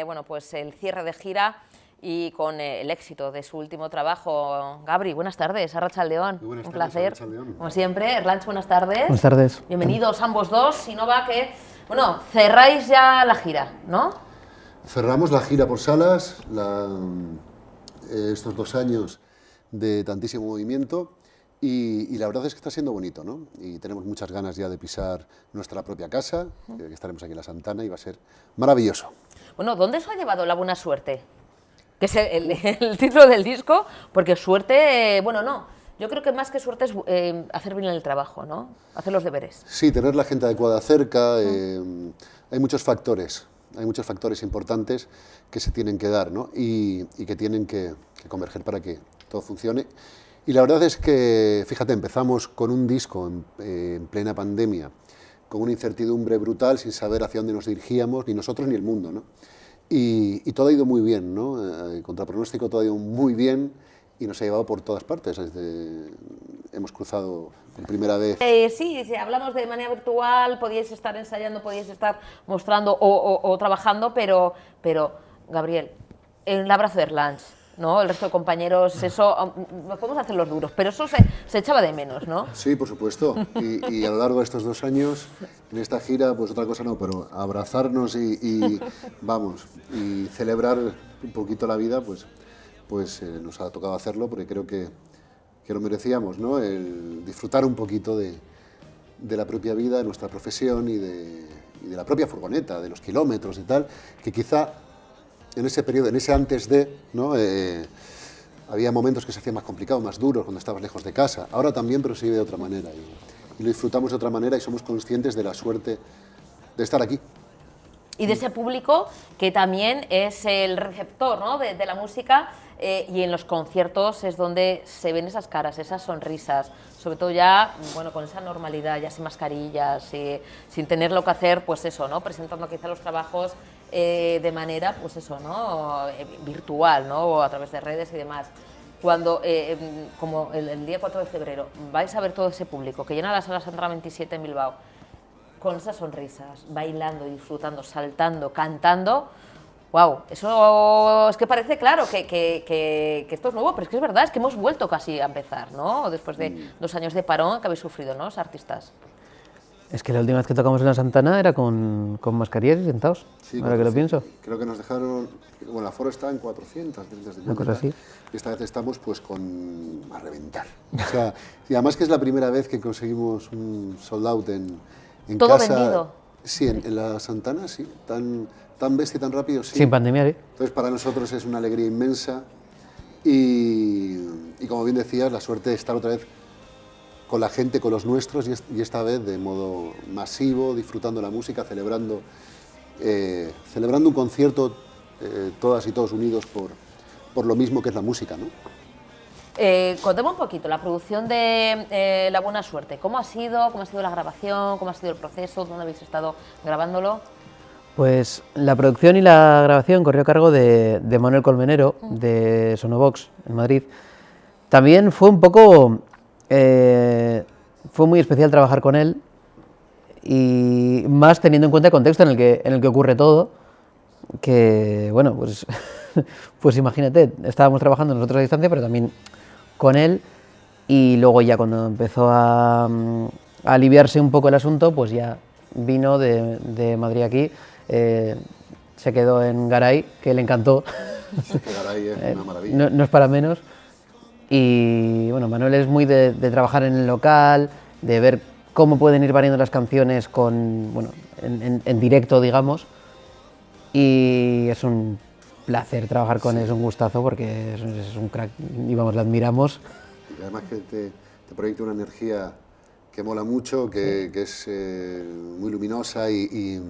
A: bueno, pues el cierre de gira y con el éxito de su último trabajo. Gabri, buenas tardes, Arratsaldeon.
J: Buenas
A: un
J: tardes,
A: placer,
J: Arratsaldeon.
A: como siempre. Erlantz, buenas tardes.
J: Buenas tardes.
A: Bienvenidos ambos dos. Sinova, que, bueno, cerráis ya la gira, ¿no?
J: Cerramos la gira por salas, estos 2 años de tantísimo movimiento y la verdad es que está siendo bonito, ¿no? Y tenemos muchas ganas ya de pisar nuestra propia casa, que estaremos aquí en la Santana y va a ser maravilloso.
A: Bueno, ¿dónde os ha llevado la buena suerte? Que es el título del disco, porque suerte, bueno, no, yo creo que más que suerte es hacer bien el trabajo, ¿no? Hacer los deberes.
J: Sí, tener la gente adecuada cerca, hay muchos factores importantes que se tienen que dar, ¿no? Y que tienen que converger para que todo funcione Y la verdad es que, fíjate, empezamos con un disco en plena pandemia, con una incertidumbre brutal, sin saber hacia dónde nos dirigíamos, ni nosotros ni el mundo, ¿no? Y todo ha ido muy bien, ¿no? Contra pronóstico todo ha ido muy bien y nos ha llevado por todas partes. Hemos cruzado por primera vez.
A: Sí, si hablamos de manera virtual, podíais estar ensayando, podíais estar mostrando o trabajando, pero Gabriel, el abrazo de Erlange, ¿no? El resto de compañeros, eso, nos podemos hacer los duros, pero eso se echaba de menos, ¿no?
J: Sí, por supuesto. Y a lo largo de estos 2 años, en esta gira, pues otra cosa no, pero abrazarnos vamos, y celebrar un poquito la vida, pues nos ha tocado hacerlo, porque creo que lo merecíamos, ¿no? El disfrutar un poquito de la propia vida, de nuestra profesión y de la propia furgoneta, de los kilómetros y tal, que quizá en ese periodo, en ese antes de, ¿no? Había momentos que se hacían más complicados, más duros, cuando estabas lejos de casa. Ahora también, pero se vive de otra manera. Y lo disfrutamos de otra manera y somos conscientes de la suerte de estar aquí.
A: Y de ese público que también es el receptor, ¿no? de la música, y en los conciertos es donde se ven esas caras, esas sonrisas, sobre todo ya, bueno, con esa normalidad, ya sin mascarillas, sin tenerlo que hacer, pues eso, ¿no? Presentando quizá los trabajos de manera, pues eso, ¿no? Virtual, ¿no? O a través de redes y demás. Cuando, como el día 4 de febrero, vais a ver todo ese público que llena la Sala Sandra 27 en Bilbao, con esas sonrisas, bailando, disfrutando, saltando, cantando. ¡Wow! Eso es que parece claro que esto es nuevo, pero es que es verdad, es que hemos vuelto casi a empezar, ¿no? Después de 2 años de parón que habéis sufrido, ¿no? Los artistas.
K: Es que la última vez que tocamos en la Santana era con mascarillas y sentados, sí, ahora que lo pienso.
J: Creo que nos dejaron, bueno, el aforo está en 400,
K: una cosa así.
J: Y esta vez estamos pues a reventar. O sea, y además que es la primera vez que conseguimos un sold out en
A: ¿todo
J: casa.
A: vendido?
J: Sí, en la Santana, sí, tan bestia y tan rápido, sí.
K: Sin pandemia, sí.
J: Entonces para nosotros es una alegría inmensa y como bien decías, la suerte de estar otra vez con la gente, con los nuestros y esta vez de modo masivo, disfrutando la música, celebrando un concierto todas y todos unidos por lo mismo que es la música, ¿no?
A: Contemos un poquito la producción de La Buena Suerte. ¿Cómo ha sido la grabación? ¿Cómo ha sido el proceso? ¿Dónde habéis estado grabándolo?
K: Pues la producción y la grabación corrió a cargo de Manuel Colmenero, de Sonobox, en Madrid. También fue un poco... fue muy especial trabajar con él, y más teniendo en cuenta el contexto en el que ocurre todo, que, bueno, pues imagínate, estábamos trabajando nosotros a distancia, pero también con él, y luego ya cuando empezó a aliviarse un poco el asunto, pues ya vino de Madrid aquí, se quedó en Garay, que le encantó.
J: Sí, que Garay es una maravilla.
K: No es para menos. Y bueno, Manuel es muy de trabajar en el local, de ver cómo pueden ir variando las canciones en directo, digamos. Y es un placer trabajar con él, es un gustazo porque es un crack y vamos, le admiramos.
J: Y además que te proyecta una energía que mola mucho, que es muy luminosa y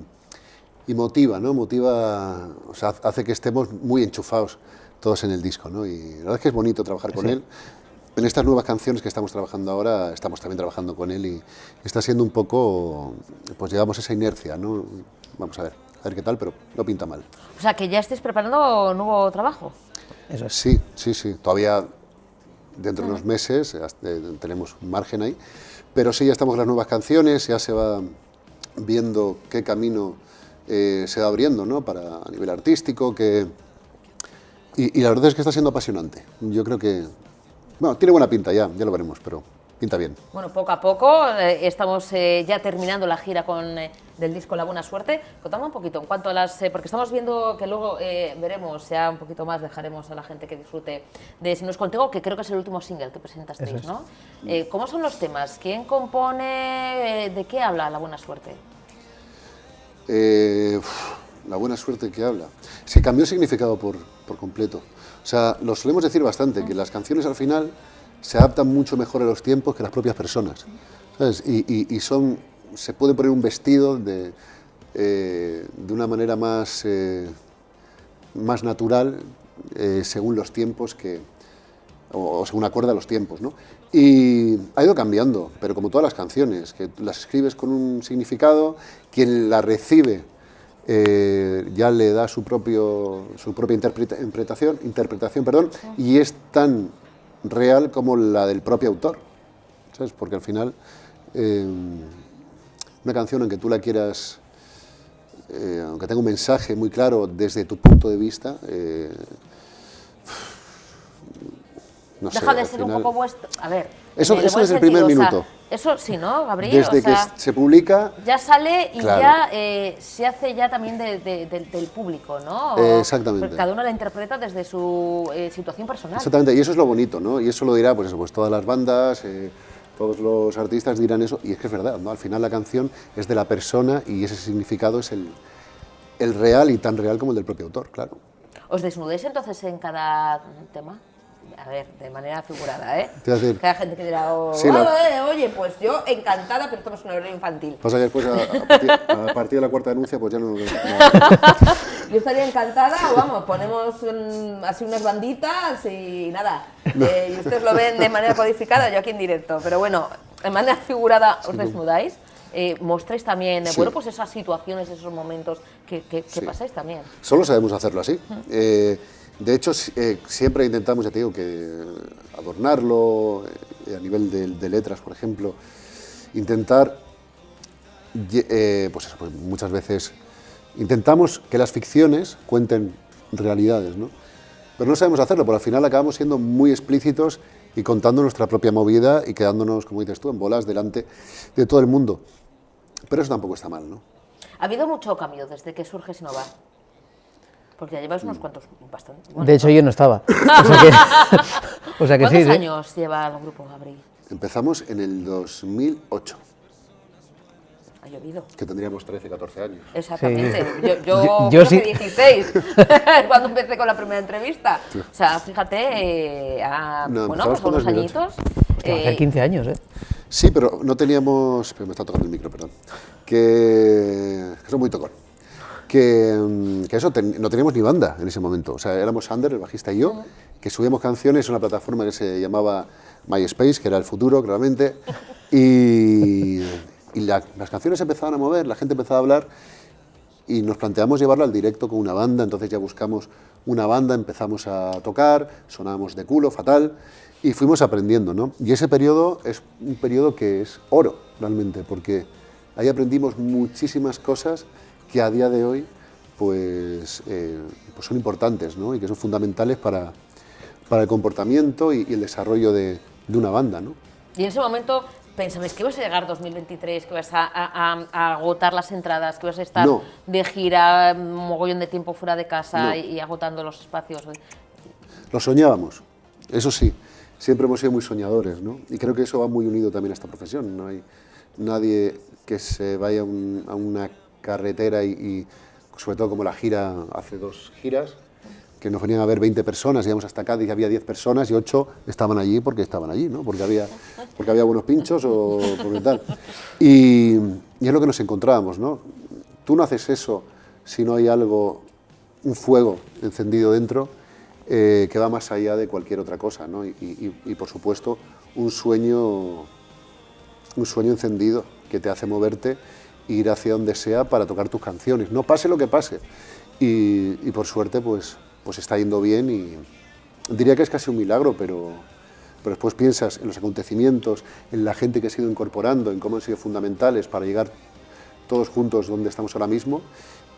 J: motiva, ¿no? Motiva, o sea, hace que estemos muy enchufados todos en el disco, ¿no? Y la verdad es que es bonito trabajar con él. En estas nuevas canciones que estamos trabajando ahora, estamos también trabajando con él y está siendo un poco, pues llevamos esa inercia, ¿no? Vamos a ver qué tal, pero no pinta mal.
A: O sea, que ya estáis preparando nuevo trabajo.
K: Eso es.
J: Sí. Todavía dentro de unos meses tenemos un margen ahí, pero sí, ya estamos con las nuevas canciones, ya se va viendo qué camino se va abriendo, ¿no? A nivel artístico, y la verdad es que está siendo apasionante. Yo creo que, bueno, tiene buena pinta ya lo veremos, pero pinta bien.
A: Bueno, poco a poco, estamos ya terminando la gira del disco La Buena Suerte. Contame un poquito en cuanto a porque estamos viendo que luego veremos ya un poquito más, dejaremos a la gente que disfrute de Si no es contigo, que creo que es el último single que presentasteis, ¿no? ¿Cómo son los temas? ¿Quién compone? ¿De qué habla La Buena Suerte?
J: La buena suerte que habla. Se cambió el significado por completo. O sea, lo solemos decir bastante, que las canciones al final se adaptan mucho mejor a los tiempos que las propias personas, ¿sabes? Y se puede poner un vestido de una manera más natural según los tiempos que o según acorde a los tiempos, ¿no? Y ha ido cambiando, pero como todas las canciones, que las escribes con un significado, quien la recibe ya le da su propia interpretación, y es tan real como la del propio autor, ¿sabes? Porque al final una canción en que tú la quieras, aunque tenga un mensaje muy claro desde tu punto de vista, no
A: deja
J: sé,
A: de ser un poco vuestro. A ver,
J: eso desde el primer minuto.
A: Eso sí, ¿no, Gabriel?
J: Desde que se publica.
A: Ya sale y
J: claro,
A: ya se hace ya también del público, ¿no?
J: Exactamente.
A: Porque cada uno la interpreta desde su situación personal.
J: Exactamente, y eso es lo bonito, ¿no? Y eso lo dirá, pues eso, pues todas las bandas, todos los artistas dirán eso, y es que es verdad, ¿no? Al final la canción es de la persona y ese significado es el real y tan real como el del propio autor, claro.
A: ¿Os desnudéis entonces en cada tema? A ver, de manera figurada, ¿eh?
J: Te iba a decir,
A: que hay gente que dirá,
J: sí,
A: oye, pues yo encantada, pero esto no es un horario infantil.
J: Pasa que después, a partir de la cuarta denuncia, pues ya no...
A: Yo estaría encantada, o vamos, ponemos así unas banditas y nada. Y ustedes lo ven de manera codificada, yo aquí en directo. Pero bueno, de manera figurada os desnudáis. Mostréis también,
J: sí,
A: bueno, pues esas situaciones, esos momentos que sí, pasáis también.
J: Solo sabemos hacerlo así. De hecho, siempre intentamos, ya te digo, que adornarlo, a nivel de letras, por ejemplo, intentar, pues eso, pues muchas veces intentamos que las ficciones cuenten realidades, ¿no? Pero no sabemos hacerlo, porque al final acabamos siendo muy explícitos y contando nuestra propia movida y quedándonos, como dices tú, en bolas delante de todo el mundo. Pero eso tampoco está mal, ¿no?
A: ¿Ha habido mucho cambio desde que surge Sinova? Porque ya lleváis unos cuantos, bastante. Bueno,
K: de hecho, yo no estaba. O sea que
A: ¿cuántos
K: sí,
A: años lleva el grupo, Gabriel?
J: Empezamos en el 2008.
A: Ha llovido.
J: Que tendríamos 13, 14 años.
A: Exactamente.
K: Sí.
A: Yo
K: Yo
A: creo
K: sí.
A: que 16, cuando empecé con la primera entrevista. O sea, fíjate, bueno, pues unos añitos.
K: Hace 15 años, ¿eh?
J: Sí, pero no teníamos... Pero me está tocando el micro, perdón. Que soy muy tocón. Que eso, no teníamos ni banda en ese momento. O sea, éramos Ander, el bajista y yo, que subíamos canciones en una plataforma que se llamaba MySpace, que era el futuro, claramente. Y las canciones empezaban a mover, la gente empezaba a hablar y nos planteamos llevarlo al directo con una banda. Entonces ya buscamos una banda, empezamos a tocar, sonábamos de culo, fatal, y fuimos aprendiendo, ¿no? Y ese periodo es un periodo que es oro, realmente, porque ahí aprendimos muchísimas cosas que a día de hoy pues son importantes, ¿no? Y que son fundamentales para el comportamiento y el desarrollo de una banda, ¿no?
A: Y en ese momento pensabais que ibas a llegar 2023, que ibas a agotar las entradas, que ibas a estar de gira un mogollón de tiempo fuera de casa y agotando los espacios.
J: Lo soñábamos, eso sí, siempre hemos sido muy soñadores, ¿no? Y creo que eso va muy unido también a esta profesión. No hay nadie que se vaya a una carretera y sobre todo como la gira, hace 2 giras, que nos venían a ver 20 personas, íbamos hasta Cádiz y había 10 personas y 8 estaban allí porque estaban allí, ¿no? Porque había buenos pinchos o porque tal. Y es lo que nos encontrábamos, ¿no? Tú no haces eso si no hay algo, un fuego encendido dentro que va más allá de cualquier otra cosa, ¿no? Y por supuesto un sueño encendido que te hace moverte, ir hacia donde sea para tocar tus canciones, no pase lo que pase. Y por suerte pues está yendo bien y diría que es casi un milagro, pero después piensas en los acontecimientos, en la gente que se ha ido incorporando, en cómo han sido fundamentales para llegar todos juntos donde estamos ahora mismo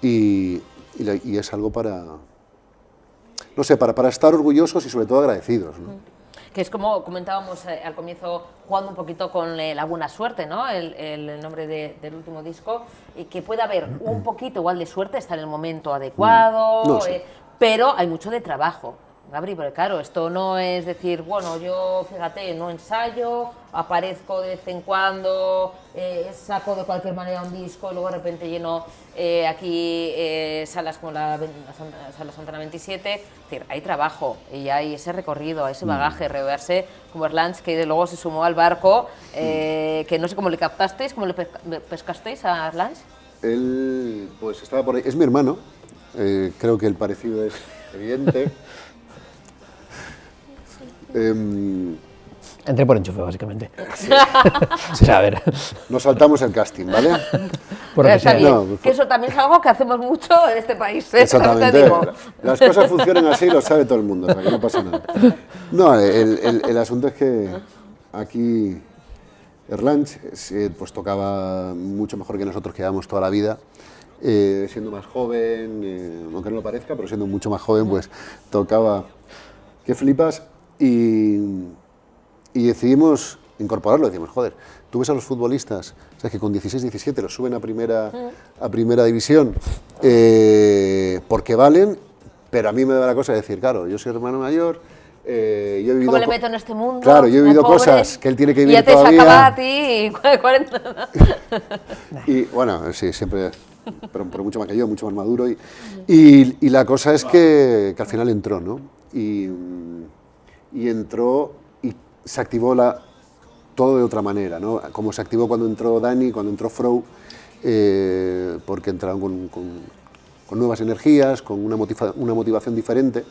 J: y es algo para, no sé, para estar orgullosos y sobre todo agradecidos, ¿no?
A: Que es como comentábamos al comienzo, jugando un poquito con la buena suerte, ¿no? El nombre del último disco, y que puede haber un poquito igual de suerte, está en el momento adecuado,
J: no sé.
A: pero hay mucho de trabajo, Gabri, porque claro, esto no es decir, bueno, yo, fíjate, no ensayo, aparezco de vez en cuando, saco de cualquier manera un disco y luego de repente lleno aquí salas como la Sala Santana 27, es decir, hay trabajo y hay ese recorrido, hay ese bagaje, reverse como Erlands, que luego se sumó al barco, que no sé cómo le captasteis, cómo le pescasteis a Erlands.
J: Él pues estaba por ahí, es mi hermano, creo que el parecido es evidente.
K: Entré por enchufe, básicamente. O sea, a ver.
J: Nos saltamos el casting, ¿vale?
A: Está bien, que eso también es algo que hacemos mucho en este país.
J: Exactamente. Las cosas funcionan así, lo sabe todo el mundo, o sea, que no pasa nada. No, el asunto es que aquí Erlanch pues tocaba mucho mejor que nosotros, que llevamos toda la vida. Siendo más joven, aunque no lo parezca, pero siendo mucho más joven, pues tocaba que flipas y decidimos incorporarlo. Decimos, joder, tú ves a los futbolistas, sabes que con 16, 17 los suben a primera división porque valen, pero a mí me da la cosa de decir, claro, yo soy hermano mayor, yo he vivido...
A: ¿Cómo le meto en este mundo?
J: Claro, yo he vivido cosas que él tiene que vivir
A: y ya te
J: todavía.
A: sacaba a ti 40...
J: Y bueno, sí, siempre... pero mucho más que yo, mucho más maduro. Y la cosa es que al final entró, ¿no? Y entró y se activó todo de otra manera, ¿no? Como se activó cuando entró Dani, cuando entró Frou, porque entraron con nuevas energías, con una motivación diferente.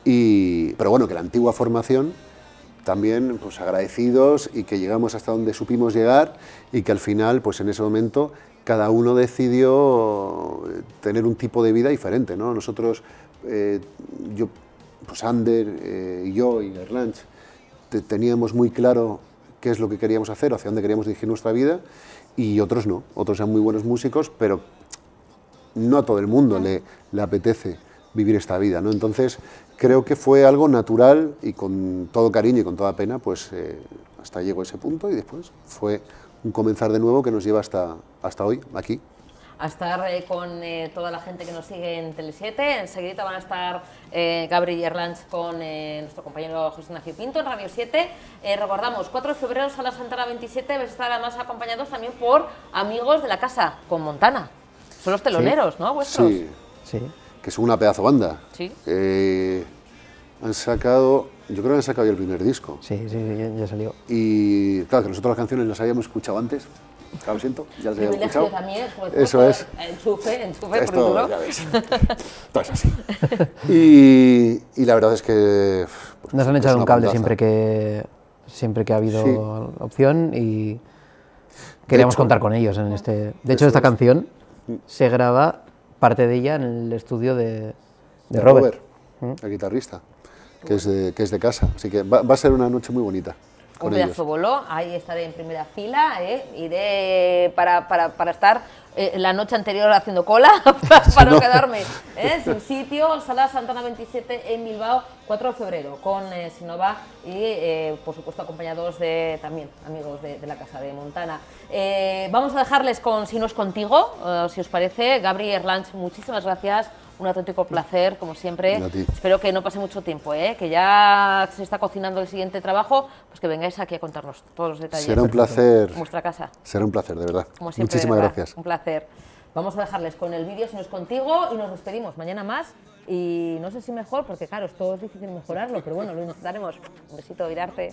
J: Pero bueno, que la antigua formación también, pues agradecidos, y que llegamos hasta donde supimos llegar, y que al final, pues en ese momento, cada uno decidió tener un tipo de vida diferente, ¿no? Nosotros, yo, pues Ander, yo y Erlanch, teníamos muy claro qué es lo que queríamos hacer, hacia dónde queríamos dirigir nuestra vida, y otros no, otros eran muy buenos músicos, pero no a todo el mundo le apetece vivir esta vida, ¿no? Entonces, creo que fue algo natural y con todo cariño y con toda pena, pues hasta llegó ese punto, y después fue un comenzar de nuevo que nos lleva hasta hoy, aquí.
A: A estar con toda la gente que nos sigue en Tele7. Enseguida van a estar Gabri y Erlanch con nuestro compañero José Ignacio Pinto en Radio 7. Recordamos, 4 de febrero, Sala Santana 27, vais a estar además acompañados también por amigos de la casa, con Montana. Son los teloneros, ¿no? Vuestros.
J: Sí, sí. Que son una pedazo banda.
A: Sí.
J: Han sacado, yo creo que han sacado ya el primer disco.
K: Sí, ya salió.
J: Y claro, que nosotros las canciones las habíamos escuchado antes. Claro, lo siento, ya las habíamos escuchado.
A: También,
J: eso es.
A: Enchufe,
J: esto, ya ves. Todo es así. Y la verdad es que... Pues,
K: nos han echado un cable siempre que ha habido opción, y queríamos contar con ellos en este... De hecho, esta canción se graba, parte de ella, en el estudio de Robert,
J: el guitarrista, que es de casa. Así que va a ser una noche muy bonita.
A: Un pedazo bolo, ahí estaré en primera fila, iré para estar la noche anterior haciendo cola, para no quedarme sin sitio. Sala Santana 27 en Bilbao, 4 de febrero, con Sinova y, por supuesto, acompañados de también amigos de la casa de Montana. Vamos a dejarles con Si no es contigo, si os parece. Gabri y Erlanch, muchísimas gracias. Un auténtico placer, como siempre. Espero que no pase mucho tiempo, que ya se está cocinando el siguiente trabajo, pues que vengáis aquí a contarnos todos los detalles.
J: Será un placer.
A: En vuestra casa.
J: Será un placer, de verdad.
A: Como siempre,
J: muchísimas gracias.
A: Un placer. Vamos a dejarles con el vídeo Si no es contigo y nos despedimos. Mañana más, y no sé si mejor, porque claro, esto es difícil mejorarlo, pero bueno, lo intentaremos. Un besito, Irarte.